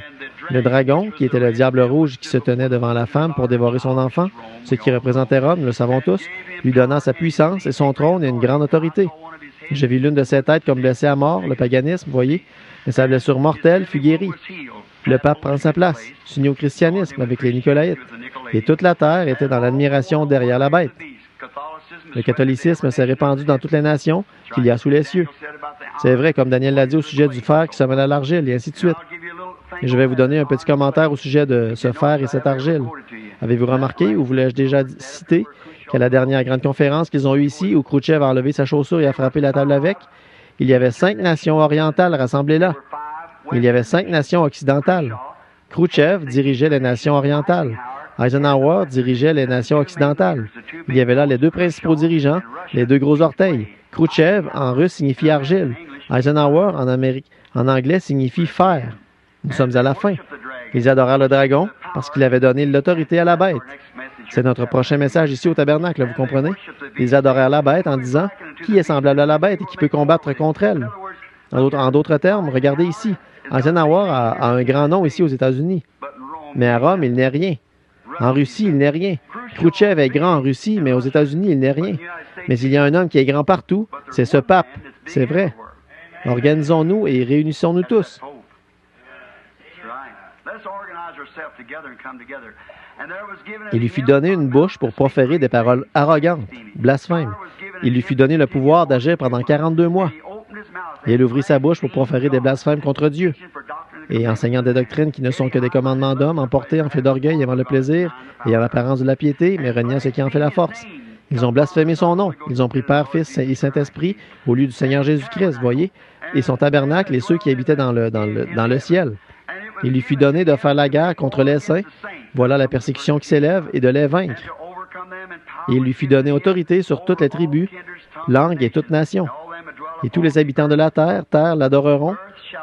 Le dragon, qui était le diable rouge qui se tenait devant la femme pour dévorer son enfant, ce qui représentait Rome, nous le savons tous, lui donna sa puissance et son trône et une grande autorité. J'ai vu l'une de ses têtes comme blessée à mort, le paganisme, voyez, mais sa blessure mortelle fut guérie. Le pape prend sa place, s'unit au christianisme avec les Nicolaïtes, et toute la terre était dans l'admiration derrière la bête. Le catholicisme s'est répandu dans toutes les nations qu'il y a sous les cieux. C'est vrai, comme Daniel l'a dit au sujet du fer qui se mêle à l'argile, et ainsi de suite. Et je vais vous donner un petit commentaire au sujet de ce fer et cette argile. Avez-vous remarqué, ou vous l'ai-je déjà cité, qu'à la dernière grande conférence qu'ils ont eue ici, où Khrouchtchev a enlevé sa chaussure et a frappé la table avec, il y avait 5 nations orientales rassemblées là. Il y avait 5 nations occidentales. Khrouchtchev dirigeait les nations orientales. Eisenhower dirigeait les nations occidentales. Il y avait là les 2 principaux dirigeants, les 2 gros orteils. Khrouchtchev, en russe, signifie argile. Eisenhower, en anglais, signifie fer. Nous sommes à la fin. Ils adorèrent le dragon parce qu'il avait donné l'autorité à la bête. C'est notre prochain message ici au tabernacle, vous comprenez? Ils adorèrent la bête en disant « Qui est semblable à la bête et qui peut combattre contre elle? » En d'autres termes, regardez ici. Eisenhower a un grand nom ici aux États-Unis. Mais à Rome, il n'est rien. En Russie, il n'est rien. Khrouchtchev est grand en Russie, mais aux États-Unis, il n'est rien. Mais il y a un homme qui est grand partout, c'est ce pape. C'est vrai. Organisons-nous et réunissons-nous tous. Il lui fut donné une bouche pour proférer des paroles arrogantes, blasphèmes. Il lui fut donné le pouvoir d'agir pendant 42 mois. Et il ouvrit sa bouche pour proférer des blasphèmes contre Dieu. Et enseignant des doctrines qui ne sont que des commandements d'hommes, emportés en fait d'orgueil, aimant le plaisir, ayant l'apparence de la piété, mais reniant ce qui en fait la force. Ils ont blasphémé son nom. Ils ont pris Père, Fils et Saint-Esprit au lieu du Seigneur Jésus-Christ, voyez, et son tabernacle et ceux qui habitaient dans le ciel. Il lui fut donné de faire la guerre contre les saints. Voilà la persécution qui s'élève et de les vaincre. Et il lui fut donné autorité sur toutes les tribus, langues et toutes nations. Et tous les habitants de la terre l'adoreront,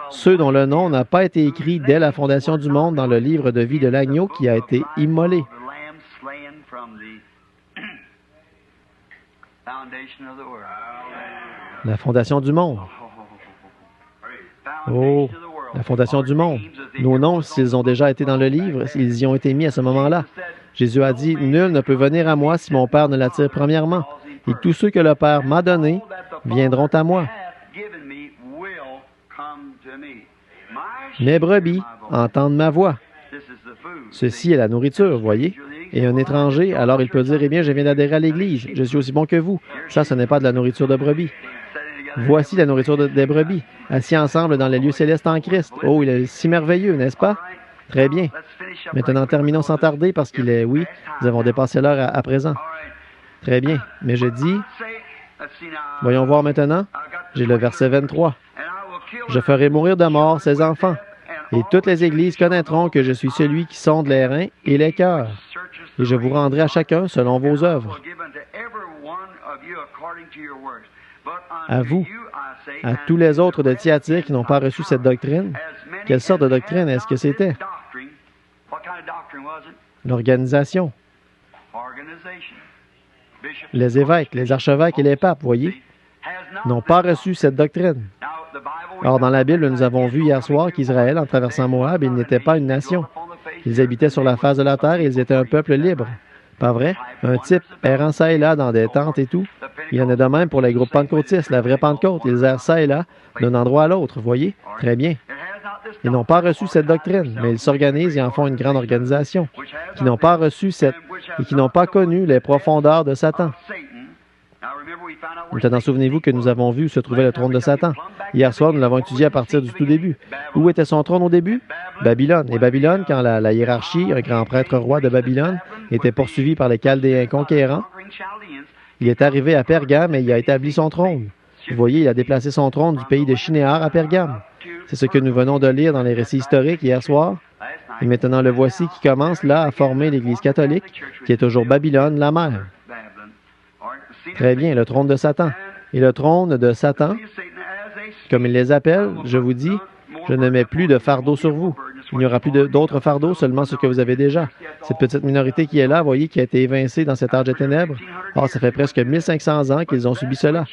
ceux dont le nom n'a pas été écrit dès la fondation du monde dans le livre de vie de l'agneau qui a été immolé. La fondation du monde. Oh, la fondation du monde. Nos noms, s'ils ont déjà été dans le livre, ils y ont été mis à ce moment-là. Jésus a dit, « Nul ne peut venir à moi si mon Père ne l'attire premièrement. Et tous ceux que le Père m'a donnés viendront à moi. » Mes brebis entendent ma voix. Ceci est la nourriture, voyez. Et un étranger, alors il peut dire, eh bien, je viens d'adhérer à l'Église, je suis aussi bon que vous. Ça, ce n'est pas de la nourriture de brebis. Voici la nourriture des brebis, assis ensemble dans les lieux célestes en Christ. Oh, il est si merveilleux, n'est-ce pas? Très bien. Maintenant, terminons sans tarder parce qu'il est, oui, nous avons dépassé l'heure à présent. Très bien. Mais je dis, voyons voir maintenant, j'ai le verset 23. Je ferai mourir de mort ses enfants, et toutes les églises connaîtront que je suis celui qui sonde les reins et les cœurs, et je vous rendrai à chacun selon vos œuvres. À vous, à tous les autres de Thyatire qui n'ont pas reçu cette doctrine, quelle sorte de doctrine est-ce que c'était? L'organisation. Les évêques, les archevêques et les papes, voyez, n'ont pas reçu cette doctrine. Or, dans la Bible, nous avons vu hier soir qu'Israël, en traversant Moab, ils n'étaient pas une nation. Ils habitaient sur la face de la terre et ils étaient un peuple libre. Pas vrai? Un type errant ça et là dans des tentes et tout. Il y en a de même pour les groupes pentecôtistes, la vraie Pentecôte. Ils errent ça et là, d'un endroit à l'autre, voyez? Très bien. Ils n'ont pas reçu cette doctrine, mais ils s'organisent et en font une grande organisation, qui n'ont pas reçu cette et qui n'ont pas connu les profondeurs de Satan. Maintenant, souvenez-vous que nous avons vu où se trouvait le trône de Satan. Hier soir, nous l'avons étudié à partir du tout début. Où était son trône au début? Babylone. Et Babylone, quand la hiérarchie, un grand prêtre roi de Babylone, était poursuivi par les Chaldéens conquérants, il est arrivé à Pergame et il a établi son trône. Vous voyez, il a déplacé son trône du pays de Shinéar à Pergame. C'est ce que nous venons de lire dans les récits historiques hier soir. Et maintenant, le voici qui commence là à former l'Église catholique, qui est toujours Babylone, la mère. Très bien, le trône de Satan. Et le trône de Satan, comme il les appelle, je vous dis, je ne mets plus de fardeau sur vous. Il n'y aura plus d'autres fardeaux, seulement ce que vous avez déjà. Cette petite minorité qui est là, voyez, qui a été évincée dans cet âge de ténèbres. Or, ça fait presque 1500 ans qu'ils ont subi cela.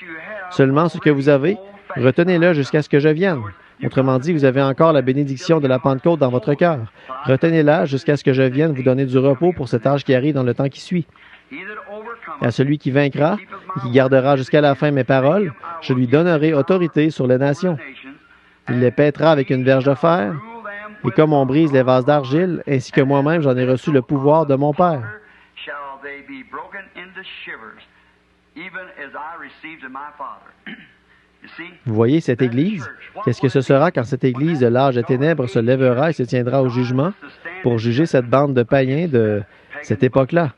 Seulement ce que vous avez, retenez-le jusqu'à ce que je vienne. Autrement dit, vous avez encore la bénédiction de la Pentecôte dans votre cœur. Retenez-la jusqu'à ce que je vienne vous donner du repos pour cet âge qui arrive dans le temps qui suit. Et à celui qui vaincra et qui gardera jusqu'à la fin mes paroles, je lui donnerai autorité sur les nations. Il les pètera avec une verge de fer, et comme on brise les vases d'argile, ainsi que moi-même j'en ai reçu le pouvoir de mon Père. Vous voyez cette Église? Qu'est-ce que ce sera quand cette Église de l'âge des ténèbres se lèvera et se tiendra au jugement pour juger cette bande de païens de cette époque-là?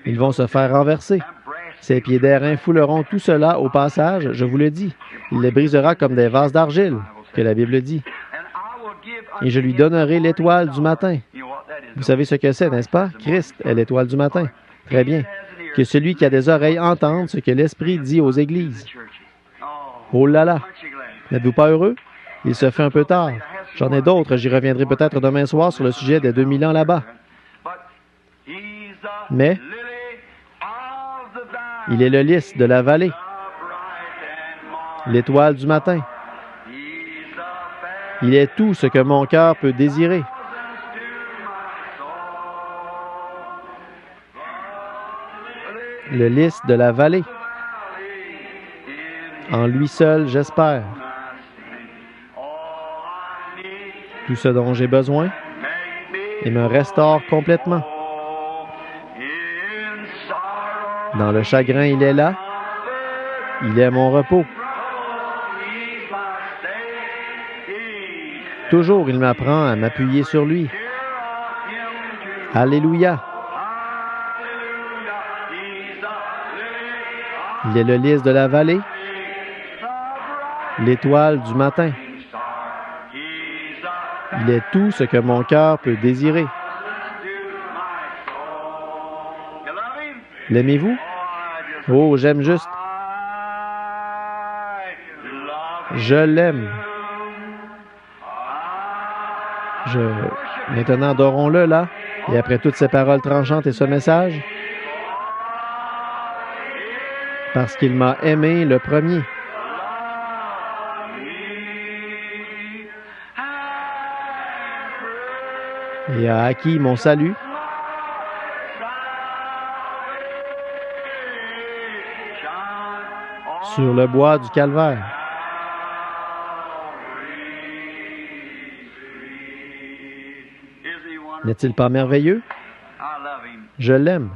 Ils vont se faire renverser. Ces pieds d'airain fouleront tout cela au passage, je vous le dis. Il les brisera comme des vases d'argile, que la Bible dit. Et je lui donnerai l'étoile du matin. Vous savez ce que c'est, n'est-ce pas? Christ est l'étoile du matin. Très bien. Que celui qui a des oreilles entende ce que l'Esprit dit aux églises. Oh là là! N'êtes-vous pas heureux? Il se fait un peu tard. J'en ai d'autres, j'y reviendrai peut-être demain soir sur le sujet des 2000 ans là-bas. Mais il est le lys de la vallée, l'étoile du matin. Il est tout ce que mon cœur peut désirer. Le lys de la vallée. En lui seul, j'espère. Tout ce dont j'ai besoin, et me restaure complètement. Dans le chagrin, il est là. Il est mon repos. Toujours, il m'apprend à m'appuyer sur lui. Alléluia. Il est le lys de la vallée, l'étoile du matin. Il est tout ce que mon cœur peut désirer. L'aimez-vous? Oh, j'aime juste. Je l'aime. Maintenant, adorons-le, là. Et après toutes ces paroles tranchantes et ce message, parce qu'il m'a aimé le premier. Et a acquis mon salut. Sur le bois du calvaire. N'est-il pas merveilleux? Je l'aime.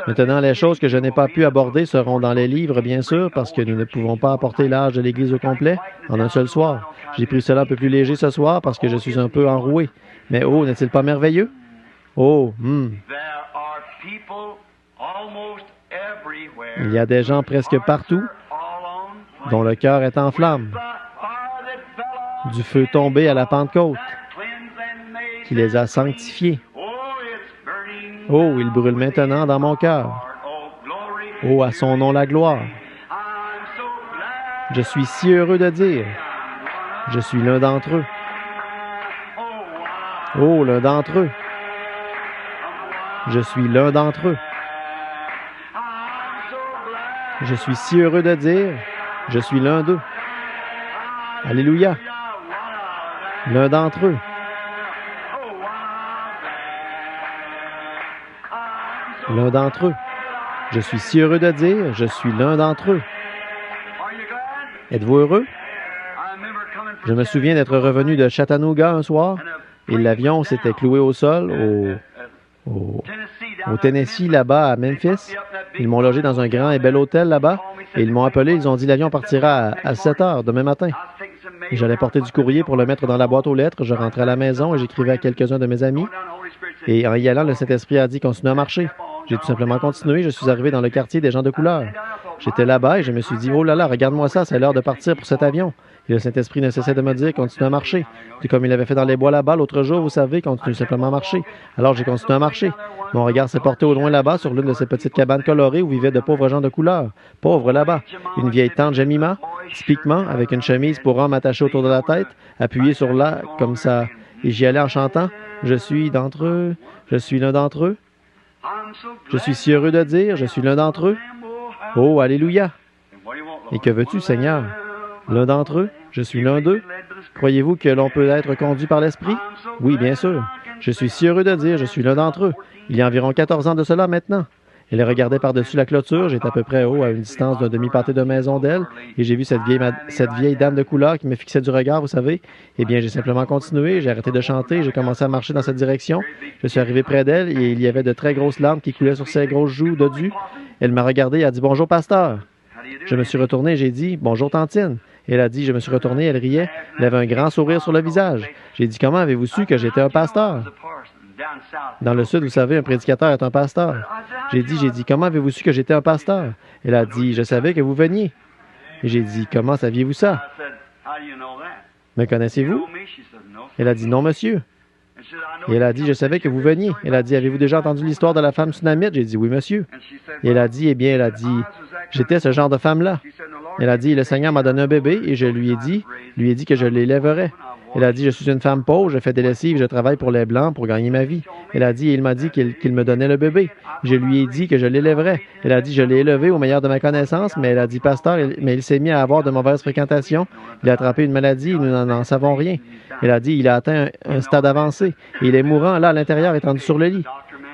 Maintenant, les choses que je n'ai pas pu aborder seront dans les livres, bien sûr, parce que nous ne pouvons pas apporter l'âge de l'Église au complet en un seul soir. J'ai pris cela un peu plus léger ce soir parce que je suis un peu enroué. Mais oh, n'est-il pas merveilleux? Oh, Il y a des gens presque partout dont le cœur est en flammes. Du feu tombé à la Pentecôte, qui les a sanctifiés. Oh, il brûle maintenant dans mon cœur. Oh, à son nom la gloire. Je suis si heureux de dire, je suis l'un d'entre eux. Oh, l'un d'entre eux. Je suis l'un d'entre eux. Je suis si heureux de dire, je suis l'un d'eux. Alléluia. L'un d'entre eux. L'un d'entre eux. Je suis si heureux de dire, je suis l'un d'entre eux. Êtes-vous heureux? Je me souviens d'être revenu de Chattanooga un soir et l'avion s'était cloué au sol au Tennessee, là-bas, à Memphis. Ils m'ont logé dans un grand et bel hôtel là-bas et ils m'ont appelé. Ils ont dit l'avion partira à 7 heures demain matin. J'allais porter du courrier pour le mettre dans la boîte aux lettres. Je rentrais à la maison et j'écrivais à quelques-uns de mes amis. Et en y allant, le Saint-Esprit a dit « Continue à marcher ». J'ai tout simplement continué. Je suis arrivé dans le quartier des gens de couleur. J'étais là-bas et je me suis dit « Oh là là, regarde-moi ça, c'est l'heure de partir pour cet avion ». Et le Saint-Esprit ne cessait de me dire « Continue à marcher ». Tout comme il avait fait dans les bois là-bas l'autre jour, vous savez, continue simplement à marcher. Alors j'ai continué à marcher. Mon regard s'est porté au loin là-bas sur l'une de ces petites cabanes colorées où vivaient de pauvres gens de couleur. Pauvres là-bas. Une vieille tante Jemima, typiquement, avec une chemise pour homme attachée autour de la tête, appuyée sur là, comme ça. Et j'y allais en chantant « Je suis d'entre eux, je suis l'un d'entre eux. Je suis si heureux de dire, je suis l'un d'entre eux. Oh, alléluia. Et que veux-tu, Seigneur? L'un d'entre eux? Je suis l'un d'eux? Croyez-vous que l'on peut être conduit par l'Esprit? Oui, bien sûr. Je suis si heureux de dire, je suis l'un d'entre eux. Il y a environ 14 ans de cela maintenant. Elle regardait par-dessus la clôture. J'étais à peu près haut, à une distance d'un demi-pâté de maison d'elle, et j'ai vu cette vieille dame de couleur qui me fixait du regard, vous savez. Eh bien, j'ai simplement continué, j'ai arrêté de chanter, j'ai commencé à marcher dans cette direction. Je suis arrivé près d'elle, et il y avait de très grosses larmes qui coulaient sur ses grosses joues dodues. Elle m'a regardé et a dit « Bonjour, pasteur ». Je me suis retourné et j'ai dit « Bonjour, tantine ». Elle a dit, je me suis retourné, elle riait, elle avait un grand sourire sur le visage. J'ai dit, comment avez-vous su que j'étais un pasteur? Dans le Sud, vous savez, un prédicateur est un pasteur. J'ai dit, comment avez-vous su que j'étais un pasteur? Elle a dit, je savais que vous veniez. Et j'ai dit, comment saviez-vous ça? Me connaissez-vous? Elle a dit, non, monsieur. Et elle a dit, je savais que vous veniez. Elle a dit, avez-vous déjà entendu l'histoire de la femme tsunamite? J'ai dit, oui, monsieur. Et elle a dit, j'étais ce genre de femme-là. Elle a dit, le Seigneur m'a donné un bébé et je lui ai dit que je l'élèverais. Elle a dit, je suis une femme pauvre, je fais des lessives, je travaille pour les Blancs pour gagner ma vie. Elle a dit, il m'a dit qu'il me donnait le bébé. Je lui ai dit que je l'élèverais. Elle a dit, je l'ai élevé au meilleur de ma connaissance, mais elle a dit, pasteur, mais il s'est mis à avoir de mauvaises fréquentations. Il a attrapé une maladie et nous n'en savons rien. Elle a dit, il a atteint un stade avancé et il est mourant là à l'intérieur, étendu sur le lit.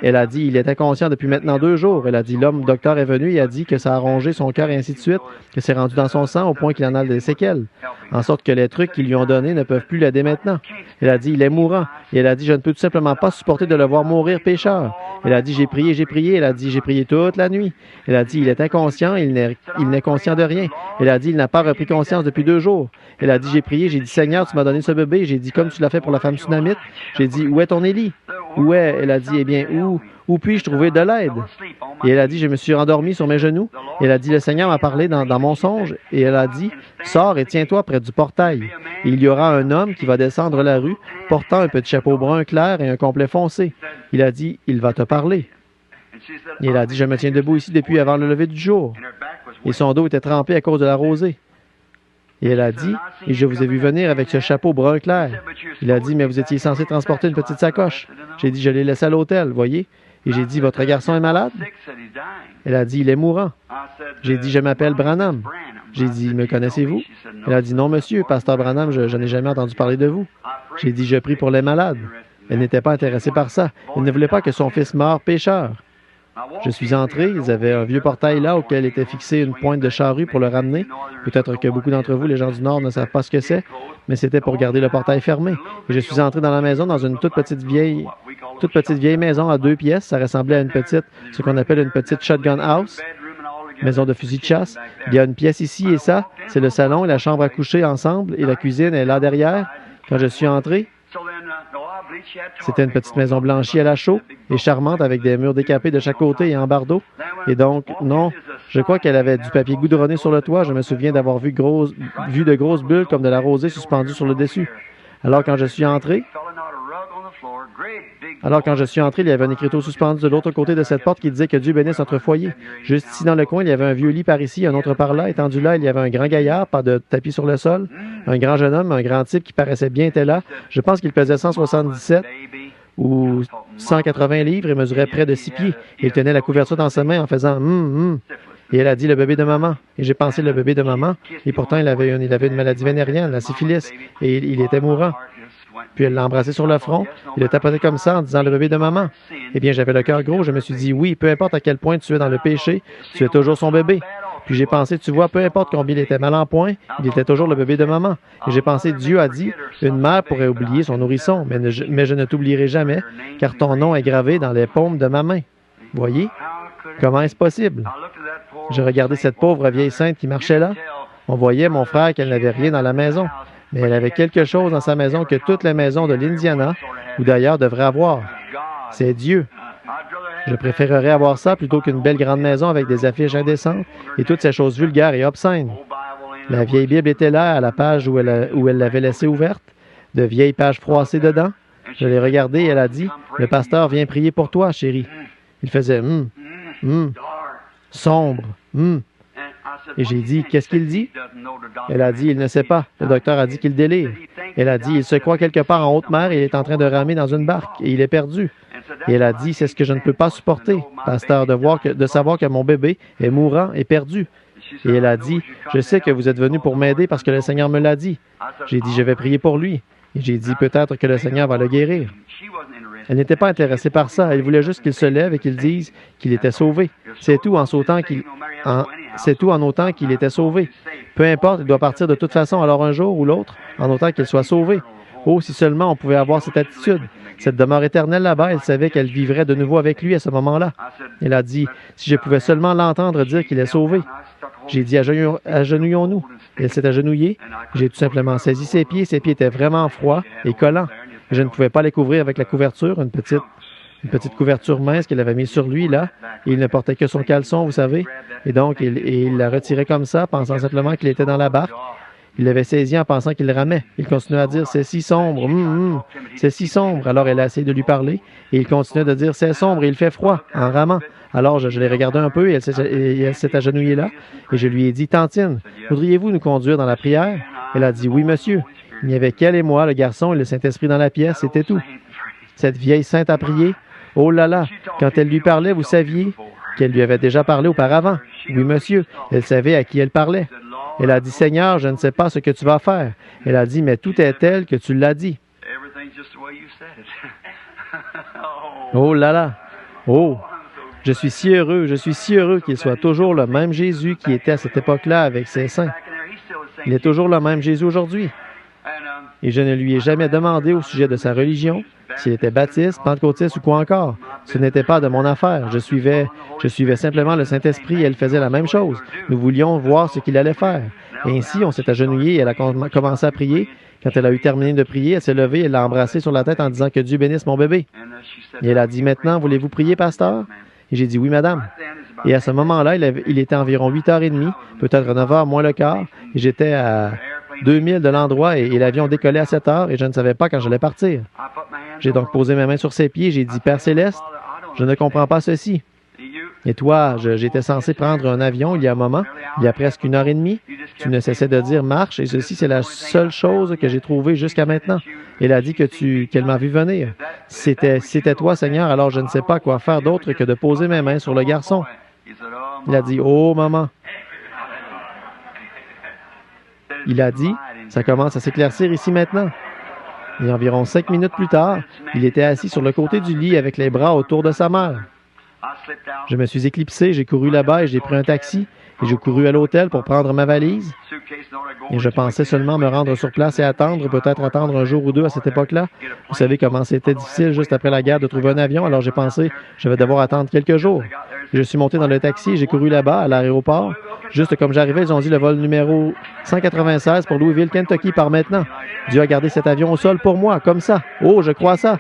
Elle a dit, il était conscient depuis maintenant 2 jours. Elle a dit, l'homme docteur est venu et a dit que ça a rongé son cœur et ainsi de suite, que c'est rendu dans son sang au point qu'il en a des séquelles, en sorte que les trucs qu'ils lui ont donnés ne peuvent plus l'aider maintenant. Elle a dit, il est mourant. Et elle a dit, je ne peux tout simplement pas supporter de le voir mourir pécheur. Elle a dit, j'ai prié. Elle a dit, j'ai prié toute la nuit. Elle a dit, il est inconscient, il n'est conscient de rien. Elle a dit, il n'a pas repris conscience depuis 2 jours. Elle a dit, j'ai prié, j'ai dit, Seigneur, tu m'as donné ce bébé. J'ai dit, comme tu l'as fait pour la femme tsunamite. J'ai dit, où est ton Élie? Où est? Elle a dit, eh bien, où puis-je trouver de l'aide? Et elle a dit, je me suis endormi sur mes genoux. Et elle a dit, le Seigneur m'a parlé dans mon songe. Et elle a dit, sors et tiens-toi près du portail. Et il y aura un homme qui va descendre la rue, portant un petit chapeau brun clair et un complet foncé. Il a dit, il va te parler. Et elle a dit, je me tiens debout ici depuis avant le lever du jour. Et son dos était trempé à cause de la rosée. Et elle a dit, et je vous ai vu venir avec ce chapeau brun clair. Il a dit, mais vous étiez censé transporter une petite sacoche. J'ai dit, je l'ai laissé à l'hôtel, voyez. Et j'ai dit, votre garçon est malade? Elle a dit, il est mourant. J'ai dit, je m'appelle Branham. J'ai dit, me connaissez-vous? Elle a dit, non, monsieur, pasteur Branham, je n'ai jamais entendu parler de vous. J'ai dit, je prie pour les malades. Elle n'était pas intéressée par ça. Elle ne voulait pas que son fils meure pécheur. Je suis entré, ils avaient un vieux portail là auquel était fixée une pointe de charrue pour le ramener. Peut-être que beaucoup d'entre vous, les gens du Nord, ne savent pas ce que c'est, mais c'était pour garder le portail fermé. Et je suis entré dans la maison dans une toute petite vieille toute petite vieille maison à 2 pièces. Ça ressemblait à ce qu'on appelle une petite shotgun house, maison de fusil de chasse. Il y a une pièce ici et ça. C'est le salon et la chambre à coucher ensemble et la cuisine est là derrière. Quand je suis entré, c'était une petite maison blanchie à la chaux et charmante avec des murs décapés de chaque côté et en bardeaux. Et donc, non, je crois qu'elle avait du papier goudronné sur le toit. Je me souviens d'avoir vu de grosses bulles comme de la rosée suspendues sur le dessus. Alors, quand je suis entré, il y avait un écriteau suspendu de l'autre côté de cette porte qui disait que Dieu bénisse notre foyer. Juste ici dans le coin, il y avait un vieux lit par ici, un autre par là. Étendu là, il y avait un grand gaillard, pas de tapis sur le sol. Un grand jeune homme, un grand type qui paraissait bien était là. Je pense qu'il pesait 177 ou 180 livres et mesurait près de 6 pieds. Il tenait la couverture dans sa main en faisant Et elle a dit le bébé de maman. Et j'ai pensé le bébé de maman. Et pourtant, il avait une maladie vénérienne, la syphilis, et il était mourant. Puis elle l'a embrassé sur le front. Il le tapotait comme ça en disant le bébé de maman. Eh bien, j'avais le cœur gros. Je me suis dit, oui, peu importe à quel point tu es dans le péché, tu es toujours son bébé. Puis j'ai pensé, tu vois, peu importe combien il était mal en point, il était toujours le bébé de maman. Et j'ai pensé, Dieu a dit, une mère pourrait oublier son nourrisson, mais je ne t'oublierai jamais, car ton nom est gravé dans les paumes de ma main. Voyez? Comment est-ce possible? J'ai regardé cette pauvre vieille sainte qui marchait là. On voyait, mon frère, qu'elle n'avait rien dans la maison. Mais elle avait quelque chose dans sa maison que toutes les maisons de l'Indiana, ou d'ailleurs, devraient avoir. C'est Dieu. Je préférerais avoir ça plutôt qu'une belle grande maison avec des affiches indécentes et toutes ces choses vulgaires et obscènes. La vieille Bible était là, à la page où elle l'avait laissée ouverte, de vieilles pages froissées dedans. Je l'ai regardée et elle a dit, « Le pasteur vient prier pour toi, chérie. » Il faisait « sombre, Et j'ai dit, « Qu'est-ce qu'il dit? » Elle a dit, « Il ne sait pas. Le docteur a dit qu'il délire. » Elle a dit, « Il se croit quelque part en haute mer et il est en train de ramer dans une barque et il est perdu. » Et elle a dit, « C'est ce que je ne peux pas supporter, pasteur, de savoir que mon bébé est mourant et perdu. » Et elle a dit, « Je sais que vous êtes venu pour m'aider parce que le Seigneur me l'a dit. » J'ai dit, « Je vais prier pour lui. » Et j'ai dit, « Peut-être que le Seigneur va le guérir. » Elle n'était pas intéressée par ça. Elle voulait juste qu'il se lève et qu'il dise qu'il était sauvé. C'est tout en autant qu'il était sauvé. Peu importe, il doit partir de toute façon, alors un jour ou l'autre, en autant qu'il soit sauvé. Oh, si seulement on pouvait avoir cette attitude. Cette demeure éternelle là-bas, elle savait qu'elle vivrait de nouveau avec lui à ce moment-là. Elle a dit, si je pouvais seulement l'entendre dire qu'il est sauvé. J'ai dit, agenouillons-nous. Elle s'est agenouillée. J'ai tout simplement saisi ses pieds. Ses pieds étaient vraiment froids et collants. Je ne pouvais pas les couvrir avec la couverture, une petite couverture mince qu'elle avait mise sur lui, là. Et il ne portait que son caleçon, vous savez. Et donc, il la retirait comme ça, pensant simplement qu'il était dans la barque. Il l'avait saisi en pensant qu'il ramait. Il continuait à dire, « C'est si sombre, c'est si sombre. » Alors, elle a essayé de lui parler, et il continuait de dire, « C'est sombre et il fait froid, en ramant. » Alors, je l'ai regardé un peu, et elle s'est agenouillée là, et je lui ai dit, « Tantine, voudriez-vous nous conduire dans la prière? » Elle a dit, « Oui, monsieur. » Il n'y avait qu'elle et moi, le garçon et le Saint-Esprit dans la pièce, c'était tout. Cette vieille sainte a prié. Oh là là, quand elle lui parlait, vous saviez qu'elle lui avait déjà parlé auparavant. Oui, monsieur, elle savait à qui elle parlait. Elle a dit, « Seigneur, je ne sais pas ce que tu vas faire. » Elle a dit, « Mais tout est tel que tu l'as dit. » Oh là là, oh, je suis si heureux qu'il soit toujours le même Jésus qui était à cette époque-là avec ses saints. Il est toujours le même Jésus aujourd'hui. Et je ne lui ai jamais demandé au sujet de sa religion, s'il était baptiste, pentecôtiste ou quoi encore. Ce n'était pas de mon affaire. Je suivais simplement le Saint-Esprit et elle faisait la même chose. Nous voulions voir ce qu'il allait faire. Et ainsi, on s'est agenouillé et elle a commencé à prier. Quand elle a eu terminé de prier, elle s'est levée et elle l'a embrassé sur la tête en disant que Dieu bénisse mon bébé. Et elle a dit, « Maintenant, voulez-vous prier, pasteur? » Et j'ai dit, « Oui, madame. » Et à ce moment-là, il était environ 8h30, peut-être 9h moins le quart, et j'étais à 2000 de l'endroit et l'avion décollait à 7h et je ne savais pas quand j'allais partir. J'ai donc posé mes mains sur ses pieds et j'ai dit, « Père Céleste, je ne comprends pas ceci. Et toi, j'étais censé prendre un avion il y a un moment, il y a presque 1h30. Tu ne cessais de dire marche et ceci, c'est la seule chose que j'ai trouvée jusqu'à maintenant. Elle a dit qu'elle m'a vu venir. C'était toi, Seigneur, alors je ne sais pas quoi faire d'autre que de poser mes mains sur le garçon. » Il a dit, « Oh, maman. » Il a dit, « Ça commence à s'éclaircir ici maintenant. » Et environ 5 minutes plus tard, il était assis sur le côté du lit avec les bras autour de sa mère. Je me suis éclipsé, j'ai couru là-bas et j'ai pris un taxi et j'ai couru à l'hôtel pour prendre ma valise. Et je pensais seulement me rendre sur place et attendre, peut-être attendre un jour ou deux à cette époque-là. Vous savez comment c'était difficile juste après la guerre de trouver un avion, alors j'ai pensé je vais devoir attendre quelques jours. Et je suis monté dans le taxi et j'ai couru là-bas à l'aéroport. Juste comme j'arrivais, ils ont dit le vol numéro 196 pour Louisville, Kentucky part maintenant. Dieu a gardé cet avion au sol pour moi, comme ça. Oh, je crois ça.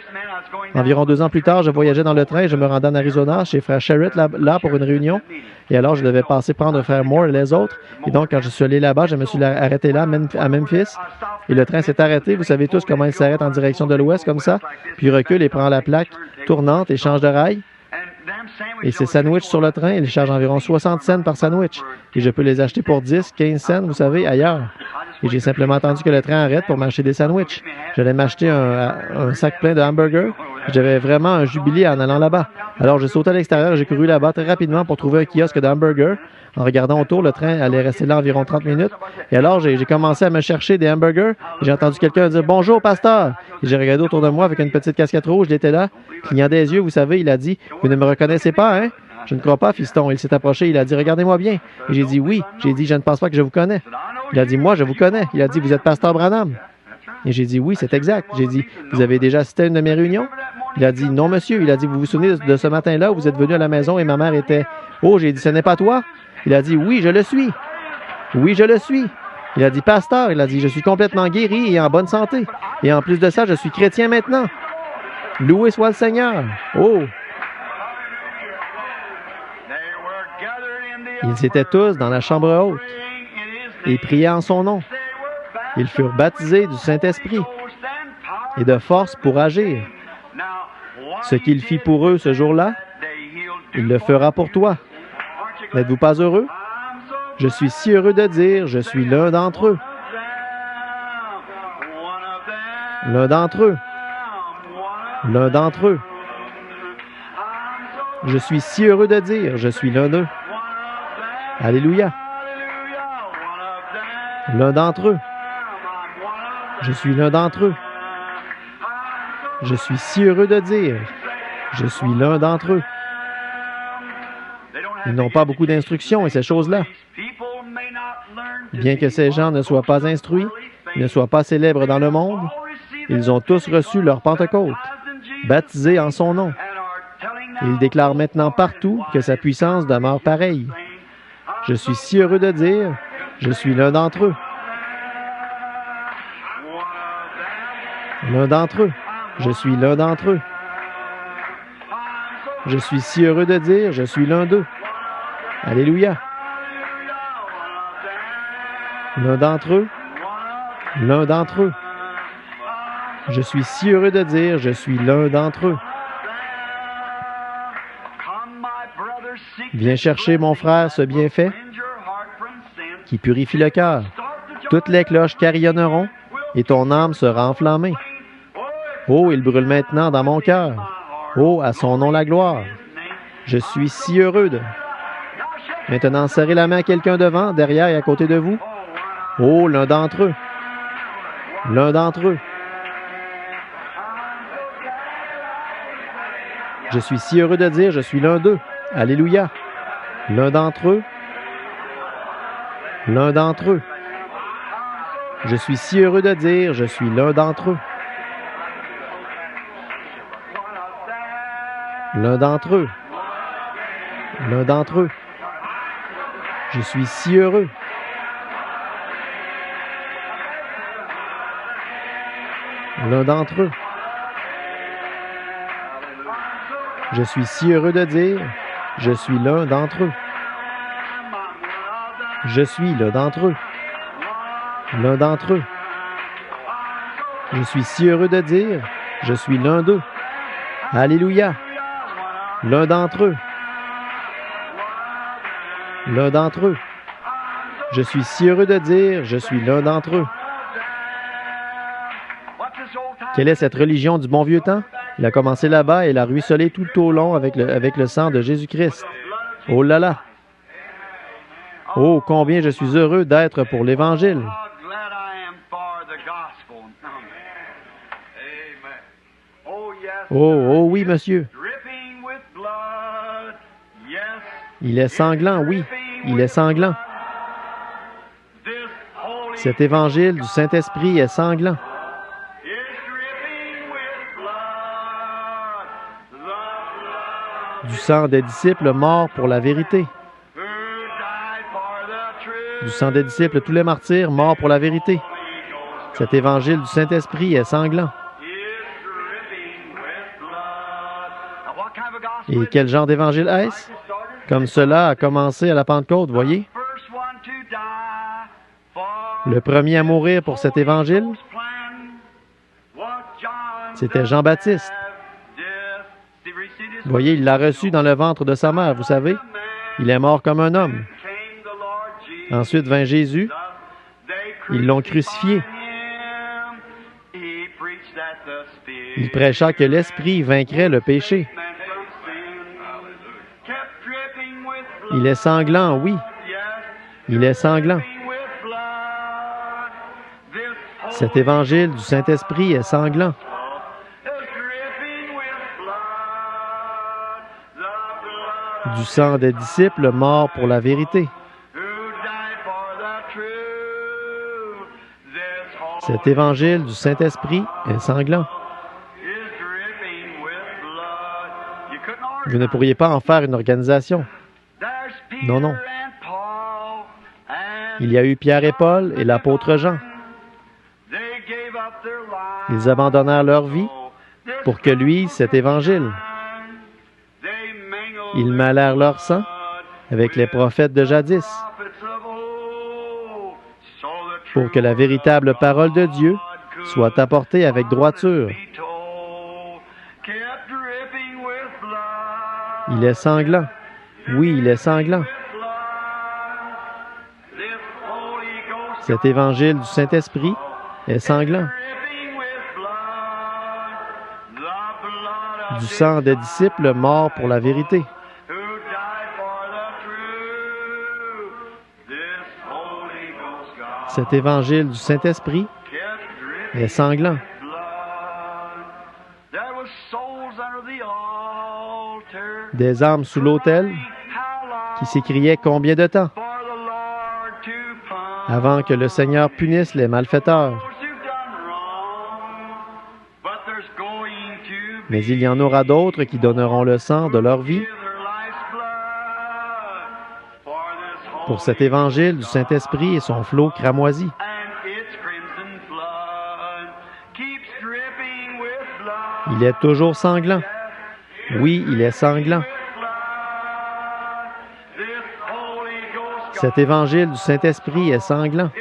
Environ 2 ans plus tard, je voyageais dans le train et je me rendais en Arizona chez Frère Sherritt là pour une réunion. Et alors, je devais passer prendre Frère Moore et les autres. Et donc, quand je suis allé là-bas, je me suis arrêté là, à Memphis. Et le train s'est arrêté. Vous savez tous comment il s'arrête en direction de l'ouest, comme ça. Puis il recule et prend la plaque tournante et change de rail. Et ces sandwichs sur le train, ils chargent environ 60 cents par sandwich. Et je peux les acheter pour 10, 15 cents, vous savez, ailleurs. Et j'ai simplement attendu que le train arrête pour m'acheter des sandwichs. J'allais m'acheter un sac plein de hamburgers. J'avais vraiment un jubilé en allant là-bas. Alors, j'ai sauté à l'extérieur et j'ai couru là-bas très rapidement pour trouver un kiosque d'hamburgers. En regardant autour, le train allait rester là environ 30 minutes. Et alors, j'ai commencé à me chercher des hamburgers. Et j'ai entendu quelqu'un dire « Bonjour, pasteur! » Et j'ai regardé autour de moi avec une petite casquette rouge. Il était là, clignant des yeux, vous savez. Il a dit « Vous ne me reconnaissez pas, hein? » « Je ne crois pas, fiston. » Il s'est approché, il a dit « Regardez-moi bien. » Et j'ai dit « Oui. » J'ai dit « Je ne pense pas que je vous connais. » Il a dit « Moi, je vous connais. » Il a dit « Vous êtes pasteur Branham. » Et j'ai dit « Oui, c'est exact. » J'ai dit « Vous avez déjà assisté à une de mes réunions? » Il a dit « Non, monsieur. » Il a dit « Vous vous souvenez de ce matin-là où vous êtes venu à la maison et ma mère était... » Oh, j'ai dit « Ce n'est pas toi? » Il a dit « Oui, je le suis. » Oui, je le suis. Il a dit « Pasteur. » Il a dit « Je suis complètement guéri et en bonne santé. Et en plus de ça, je suis chrétien maintenant. Loué soit le Seigneur. » Oh! Ils étaient tous dans la chambre haute et priaient en son nom. Ils furent baptisés du Saint-Esprit et de force pour agir. Ce qu'il fit pour eux ce jour-là, il le fera pour toi. N'êtes-vous pas heureux? Je suis si heureux de dire, je suis l'un d'entre eux. L'un d'entre eux. L'un d'entre eux. Je suis si heureux de dire, je suis l'un d'eux. Alléluia. L'un d'entre eux. Je suis l'un d'entre eux. Je suis si heureux de dire, je suis l'un d'entre eux. Ils n'ont pas beaucoup d'instructions et ces choses-là. Bien que ces gens ne soient pas instruits, ne soient pas célèbres dans le monde, ils ont tous reçu leur Pentecôte, baptisés en son nom. Ils déclarent maintenant partout que sa puissance demeure pareille. Je suis si heureux de dire, je suis l'un d'entre eux. L'un d'entre eux. Je suis l'un d'entre eux. Je suis si heureux de dire, je suis l'un d'eux. Alléluia. L'un d'entre eux. L'un d'entre eux. Je suis si heureux de dire, je suis l'un d'entre eux. Viens chercher, mon frère, ce bienfait qui purifie le cœur. Toutes les cloches carillonneront et ton âme sera enflammée. Oh, il brûle maintenant dans mon cœur. Oh, à son nom la gloire. Je suis si heureux de... Maintenant, serrez la main à quelqu'un devant, derrière et à côté de vous. Oh, l'un d'entre eux. L'un d'entre eux. Je suis si heureux de dire, je suis l'un d'eux. Alléluia. L'un d'entre eux. L'un d'entre eux. Je suis si heureux de dire, je suis l'un d'entre eux. L'un d'entre eux. L'un d'entre eux. Je suis si heureux. L'un d'entre eux. Je suis si heureux de dire, je suis l'un d'entre eux. Je suis l'un d'entre eux. L'un d'entre eux. Je suis si heureux de dire, je suis l'un d'eux. Alléluia. L'un d'entre eux. L'un d'entre eux. Je suis si heureux de dire, je suis l'un d'entre eux. Quelle est cette religion du bon vieux temps? Il a commencé là-bas et il a ruisselé tout au long avec le sang de Jésus-Christ. Oh là là! Oh, combien je suis heureux d'être pour l'Évangile! Oh, oh oui, monsieur! Il est sanglant, oui, il est sanglant. Cet évangile du Saint-Esprit est sanglant. Du sang des disciples morts pour la vérité. Du sang des disciples, tous les martyrs morts pour la vérité. Cet évangile du Saint-Esprit est sanglant. Et quel genre d'évangile est-ce? Comme cela a commencé à la Pentecôte, voyez? Le premier à mourir pour cet évangile, c'était Jean-Baptiste. Voyez, il l'a reçu dans le ventre de sa mère, vous savez. Il est mort comme un homme. Ensuite vint Jésus. Ils l'ont crucifié. Il prêcha que l'Esprit vaincrait le péché. Il est sanglant, oui. Il est sanglant. Cet évangile du Saint-Esprit est sanglant. Du sang des disciples morts pour la vérité. Cet évangile du Saint-Esprit est sanglant. Vous ne pourriez pas en faire une organisation. Non, non. Il y a eu Pierre et Paul et l'apôtre Jean. Ils abandonnèrent leur vie pour que luise cet évangile. Ils mêlèrent leur sang avec les prophètes de jadis pour que la véritable parole de Dieu soit apportée avec droiture. Il est sanglant. Oui, il est sanglant. Cet évangile du Saint-Esprit est sanglant. Du sang des disciples morts pour la vérité. Cet évangile du Saint-Esprit est sanglant. Des âmes sous l'autel qui s'écriaient combien de temps avant que le Seigneur punisse les malfaiteurs. Mais il y en aura d'autres qui donneront le sang de leur vie pour cet évangile du Saint-Esprit et son flot cramoisi. Il est toujours sanglant. Oui, il est sanglant. Cet évangile du Saint-Esprit est sanglant.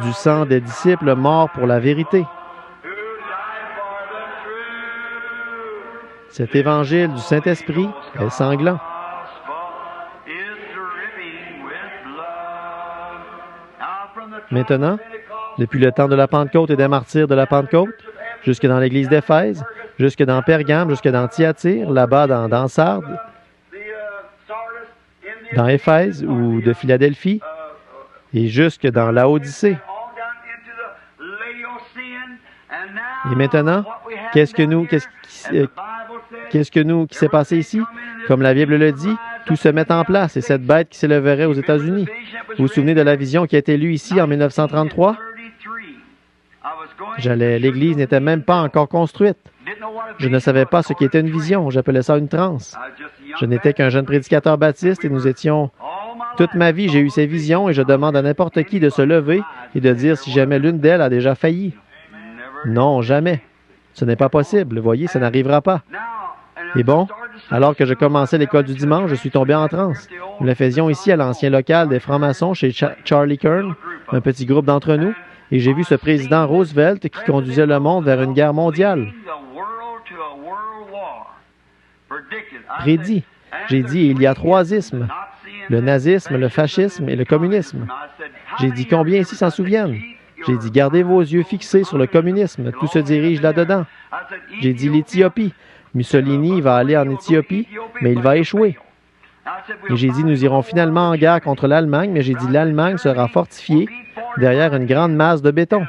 Du sang des disciples morts pour la vérité. Cet évangile du Saint-Esprit est sanglant. Maintenant, depuis le temps de la Pentecôte et des martyrs de la Pentecôte, jusque dans l'église d'Éphèse, jusque dans Pergame, jusque dans Thyatire, là-bas dans Sardes, dans Éphèse ou de Philadelphie, et jusque dans Laodicée. Et maintenant, qu'est-ce qui s'est passé ici? Comme la Bible le dit, tout se met en place et cette bête qui s'élèverait aux États-Unis. Vous vous souvenez de la vision qui a été lue ici en 1933? L'Église n'était même pas encore construite. Je ne savais pas ce qu'était une vision. J'appelais ça une transe. Je n'étais qu'un jeune prédicateur baptiste et nous étions... Toute ma vie, j'ai eu ces visions et je demande à n'importe qui de se lever et de dire si jamais l'une d'elles a déjà failli. Non, jamais. Ce n'est pas possible. Vous voyez, ça n'arrivera pas. Et bon, alors que je commençais l'école du dimanche, je suis tombé en transe. Nous le faisions ici à l'ancien local des francs-maçons chez Charlie Kern, un petit groupe d'entre nous, et j'ai vu ce président Roosevelt qui conduisait le monde vers une guerre mondiale. Prédit. J'ai dit, il y a 3 ismes. Le nazisme, le fascisme et le communisme. J'ai dit, combien ici s'en souviennent? J'ai dit, gardez vos yeux fixés sur le communisme. Tout se dirige là-dedans. J'ai dit, l'Éthiopie. Mussolini va aller en Éthiopie, mais il va échouer. Et j'ai dit, nous irons finalement en guerre contre l'Allemagne, mais j'ai dit, l'Allemagne sera fortifiée derrière une grande masse de béton.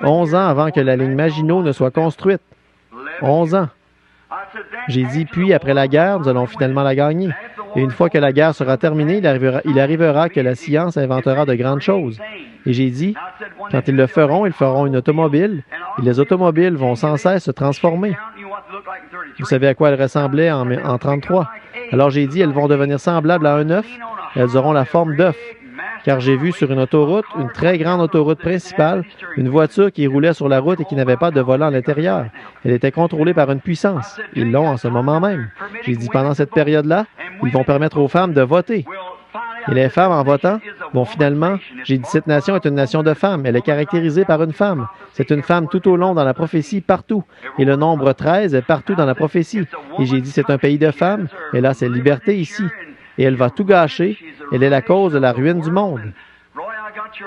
11 ans avant que la ligne Maginot ne soit construite. 11 ans. J'ai dit, puis après la guerre, nous allons finalement la gagner. Et une fois que la guerre sera terminée, il arrivera que la science inventera de grandes choses. Et j'ai dit, quand ils feront une automobile, et les automobiles vont sans cesse se transformer. Vous savez à quoi elles ressemblaient en 1933? Alors j'ai dit, elles vont devenir semblables à un œuf, elles auront la forme d'œuf. Car j'ai vu sur une autoroute, une très grande autoroute principale, une voiture qui roulait sur la route et qui n'avait pas de volant à l'intérieur. Elle était contrôlée par une puissance. Ils l'ont en ce moment même. J'ai dit, pendant cette période-là, ils vont permettre aux femmes de voter. Et les femmes, en votant, vont finalement... J'ai dit, cette nation est une nation de femmes. Elle est caractérisée par une femme. C'est une femme tout au long dans la prophétie, partout. Et le nombre 13 est partout dans la prophétie. Et j'ai dit, c'est un pays de femmes. Et là, c'est liberté ici. Et elle va tout gâcher. Elle est la cause de la ruine du monde.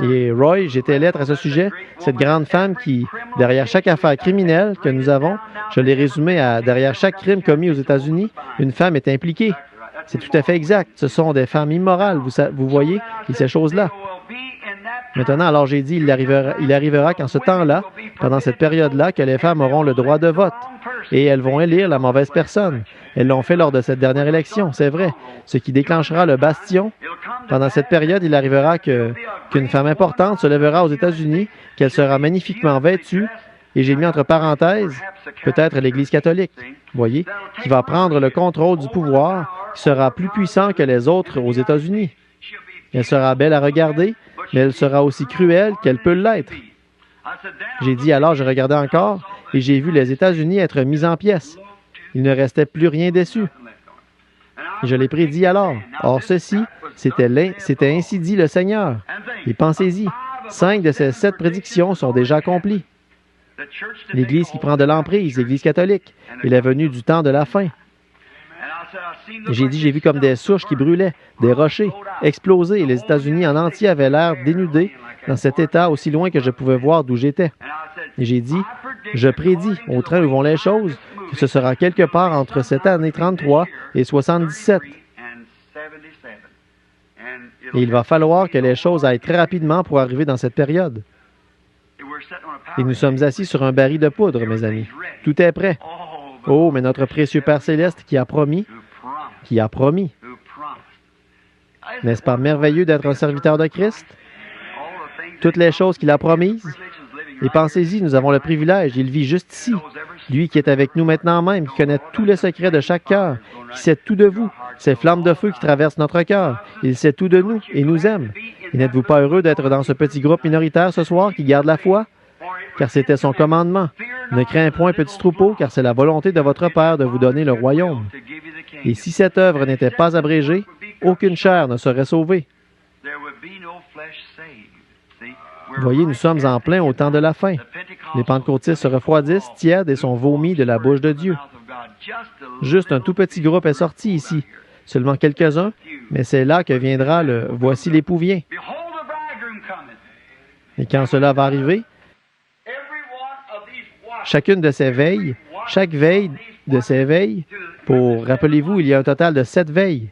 Et Roy, j'ai tes lettres à ce sujet. Cette grande femme qui, derrière chaque affaire criminelle que nous avons, je l'ai résumé à derrière chaque crime commis aux États-Unis, une femme est impliquée. C'est tout à fait exact. Ce sont des femmes immorales, vous voyez, et ces choses-là. Maintenant, alors j'ai dit, il arrivera qu'en ce temps-là, pendant cette période-là, que les femmes auront le droit de vote. Et elles vont élire la mauvaise personne. Elles l'ont fait lors de cette dernière élection, c'est vrai. Ce qui déclenchera le bastion. Pendant cette période, il arrivera qu'une femme importante se lèvera aux États-Unis, qu'elle sera magnifiquement vêtue, et j'ai mis entre parenthèses, peut-être l'Église catholique, voyez, qui va prendre le contrôle du pouvoir, qui sera plus puissant que les autres aux États-Unis. Elle sera belle à regarder, mais elle sera aussi cruelle qu'elle peut l'être. J'ai dit alors, je regardais encore, et j'ai vu les États-Unis être mis en pièces. Il ne restait plus rien dessus. Je l'ai prédit alors. Or, ceci, c'était ainsi dit le Seigneur. Et pensez-y, 5 de ces 7 prédictions sont déjà accomplies. L'Église qui prend de l'emprise, l'Église catholique, il est venu du temps de la fin. J'ai dit, j'ai vu comme des souches qui brûlaient, des rochers, exploser, et les États-Unis en entier avaient l'air dénudés dans cet état aussi loin que je pouvais voir d'où j'étais. Et j'ai dit, je prédis, au train où vont les choses, que ce sera quelque part entre cette année 33 et 77. Et il va falloir que les choses aillent très rapidement pour arriver dans cette période. Et nous sommes assis sur un baril de poudre, mes amis. Tout est prêt. Oh, mais notre précieux Père Céleste qui a promis. N'est-ce pas merveilleux d'être un serviteur de Christ? Toutes les choses qu'il a promises. Et pensez-y, nous avons le privilège, il vit juste ici. Lui qui est avec nous maintenant même, qui connaît tous les secrets de chaque cœur, qui sait tout de vous, ces flammes de feu qui traversent notre cœur. Il sait tout de nous et nous aime. Et n'êtes-vous pas heureux d'être dans ce petit groupe minoritaire ce soir qui garde la foi? Car c'était son commandement. Ne crains point, petit troupeau, car c'est la volonté de votre Père de vous donner le royaume. Et si cette œuvre n'était pas abrégée, aucune chair ne serait sauvée. Voyez, nous sommes en plein au temps de la fin. Les pentecôtistes se refroidissent, tièdes et sont vomis de la bouche de Dieu. Juste un tout petit groupe est sorti ici, seulement quelques-uns, mais c'est là que viendra le « Voici l'époux vient ». Et quand cela va arriver, chacune de ces veilles, chaque veille de ces veilles, rappelez-vous, il y a un total de 7 veilles,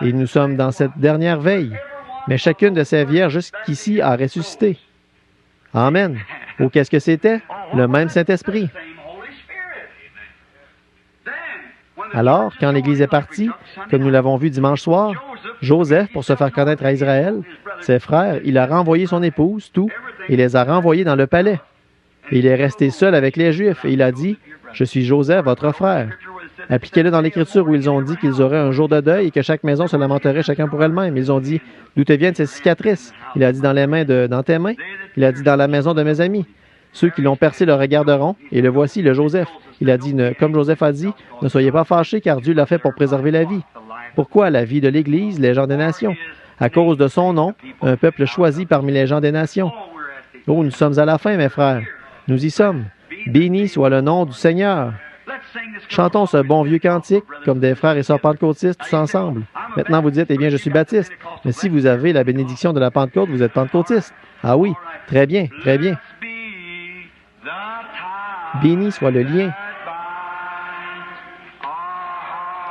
et nous sommes dans cette dernière veille, mais chacune de ces vierges jusqu'ici a ressuscité. Amen. Oh, qu'est-ce que c'était? Le même Saint-Esprit. Alors, quand l'Église est partie, comme nous l'avons vu dimanche soir, Joseph, pour se faire connaître à Israël, ses frères, il a renvoyé son épouse, tout, et les a renvoyés dans le palais. Et il est resté seul avec les Juifs, et il a dit, « Je suis Joseph, votre frère. » Appliquez-le dans l'Écriture où ils ont dit qu'ils auraient un jour de deuil et que chaque maison se lamenterait chacun pour elle-même. Ils ont dit, « D'où te viennent ces cicatrices? » Il a dit, « Dans tes mains. » Il a dit, « Dans la maison de mes amis. » Ceux qui l'ont percé le regarderont, et le voici, le Joseph. Il a dit, comme Joseph a dit, « Ne soyez pas fâchés, car Dieu l'a fait pour préserver la vie. » Pourquoi la vie de l'Église, les gens des nations? À cause de son nom, un peuple choisi parmi les gens des nations. Oh, nous sommes à la fin, mes frères. Nous y sommes. Béni soit le nom du Seigneur. Chantons ce bon vieux cantique, comme des frères et sœurs pentecôtistes, tous ensemble. Maintenant, vous dites, eh bien, je suis baptiste. Mais si vous avez la bénédiction de la Pentecôte, vous êtes pentecôtiste. Ah oui, très bien, très bien. Béni soit le lien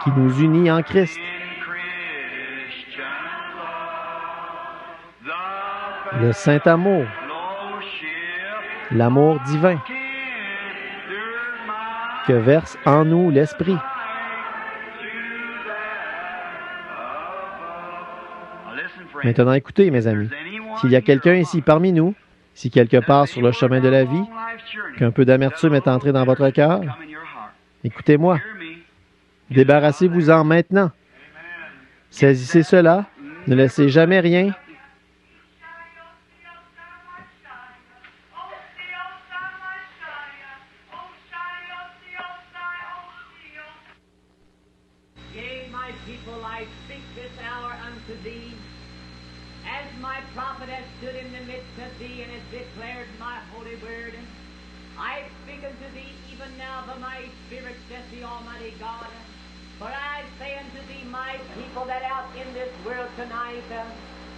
qui nous unit en Christ. Le saint amour, l'amour divin. que verse en nous l'Esprit. Maintenant, écoutez, mes amis, s'il y a quelqu'un ici parmi nous, si quelque part sur le chemin de la vie, qu'un peu d'amertume est entré dans votre cœur, écoutez-moi, débarrassez-vous-en maintenant. Saisissez cela, ne laissez jamais rien.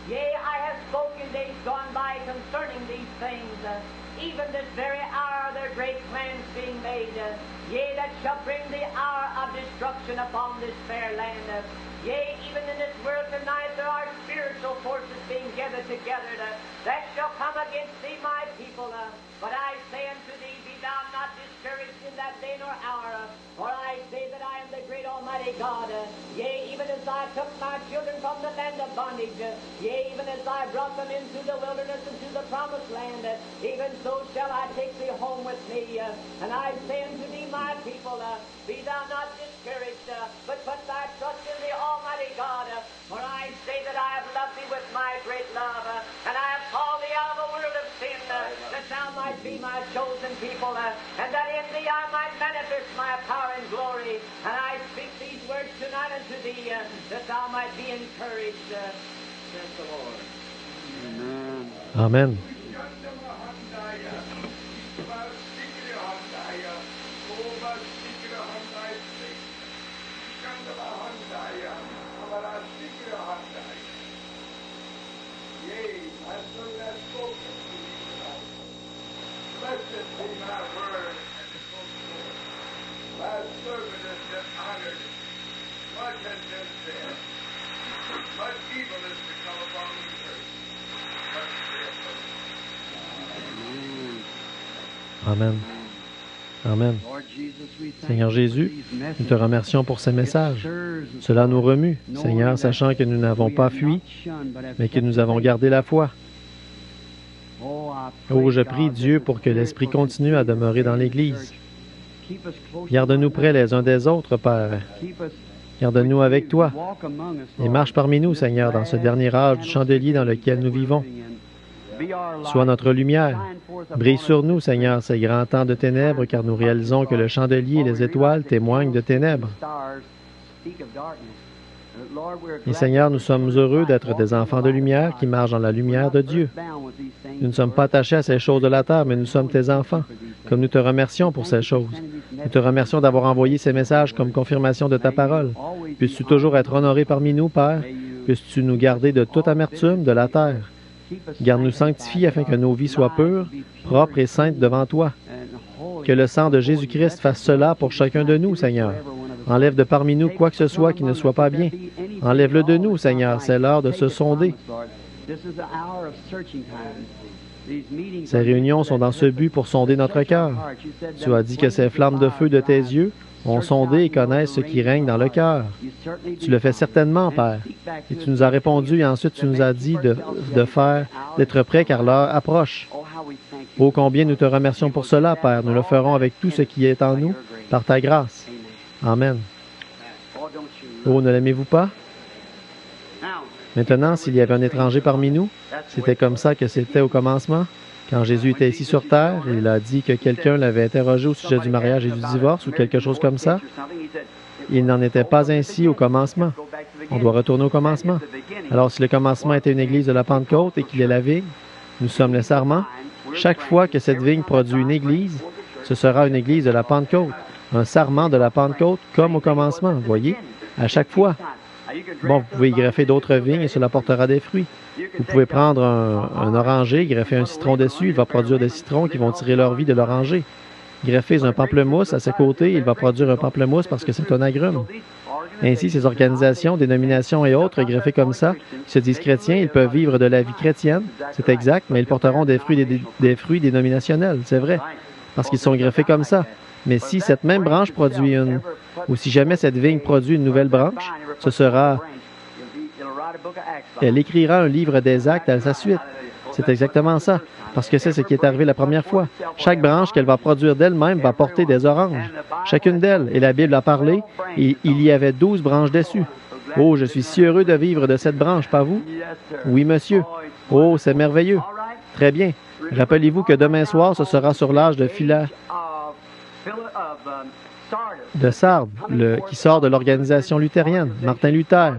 Yea, I have spoken days gone by concerning these things, even this very hour their great plans being made. Yea, that shall bring the hour of destruction upon this fair land. Yea, even in this world tonight there are spiritual forces being gathered together that shall come against thee, my people. But I say unto thee, be thou not discouraged in that day nor hour, for I say that I am the great Almighty God. Yea, even as I took my children from the land of bondage, yea, even as I brought them into the wilderness, into the promised land, even so shall I take thee home with me. And I say unto thee, my people, be thou not discouraged, but put thy trust in the Almighty God. For I say that I have loved thee with my great love, and I have called thee out of the world of sin, that thou might be my chosen people, and that in thee I might manifest my power and glory. And I speak these words tonight unto thee, that thou might be encouraged, says the Lord. Amen. Amen. Amen. Seigneur Jésus, nous te remercions pour ces messages. Cela nous remue, Seigneur, sachant que nous n'avons pas fui, mais que nous avons gardé la foi. Oh, je prie Dieu pour que l'Esprit continue à demeurer dans l'Église. Garde-nous près les uns des autres, Père. Garde-nous avec toi et marche parmi nous, Seigneur, dans ce dernier âge du chandelier dans lequel nous vivons. Sois notre lumière. Brille sur nous, Seigneur, ces grands temps de ténèbres, car nous réalisons que le chandelier et les étoiles témoignent de ténèbres. Et Seigneur, nous sommes heureux d'être des enfants de lumière qui marchent dans la lumière de Dieu. Nous ne sommes pas attachés à ces choses de la terre, mais nous sommes tes enfants, comme nous te remercions pour ces choses. Nous te remercions d'avoir envoyé ces messages comme confirmation de ta parole. Puisses-tu toujours être honoré parmi nous, Père. Puisses-tu nous garder de toute amertume de la terre. Garde-nous sanctifiés afin que nos vies soient pures, propres et saintes devant toi. Que le sang de Jésus-Christ fasse cela pour chacun de nous, Seigneur. Enlève de parmi nous quoi que ce soit qui ne soit pas bien. Enlève-le de nous, Seigneur. C'est l'heure de se sonder. Ces réunions sont dans ce but pour sonder notre cœur. Tu as dit que ces flammes de feu de tes yeux ont sondé et connaissent ce qui règne dans le cœur. Tu le fais certainement, Père. Et tu nous as répondu et ensuite tu nous as dit d'être prêts car l'heure approche. Oh, combien nous te remercions pour cela, Père. Nous le ferons avec tout ce qui est en nous, par ta grâce. Amen. Oh, ne l'aimez-vous pas? Maintenant, s'il y avait un étranger parmi nous, c'était comme ça que c'était au commencement. Quand Jésus était ici sur terre, il a dit que quelqu'un l'avait interrogé au sujet du mariage et du divorce ou quelque chose comme ça. Il n'en était pas ainsi au commencement. On doit retourner au commencement. Alors, si le commencement était une église de la Pentecôte et qu'il est la vigne, nous sommes les sarments. Chaque fois que cette vigne produit une église, ce sera une église de la Pentecôte, un sarment de la Pentecôte comme au commencement, voyez, à chaque fois. Bon, vous pouvez y greffer d'autres vignes et cela portera des fruits. Vous pouvez prendre un oranger, greffer un citron dessus, il va produire des citrons qui vont tirer leur vie de l'oranger. Greffez un pamplemousse à ses côtés, il va produire un pamplemousse parce que c'est un agrume. Ainsi, ces organisations, dénominations et autres, greffées comme ça, qui se disent chrétiens, ils peuvent vivre de la vie chrétienne, c'est exact, mais ils porteront des fruits dénominationnels, c'est vrai, parce qu'ils sont greffés comme ça. Mais si cette même branche produit une, ou si jamais cette vigne produit une nouvelle branche, ce sera, elle écrira un livre des actes à sa suite. C'est exactement ça, parce que c'est ce qui est arrivé la première fois. Chaque branche qu'elle va produire d'elle-même va porter des oranges. Chacune d'elles, et la Bible a parlé, et il y avait 12 branches dessus. Oh, je suis si heureux de vivre de cette branche, pas vous? Oui, monsieur. Oh, c'est merveilleux. Très bien. Rappelez-vous que demain soir, ce sera sur l'âge de Sardes, qui sort de l'organisation luthérienne, Martin Luther.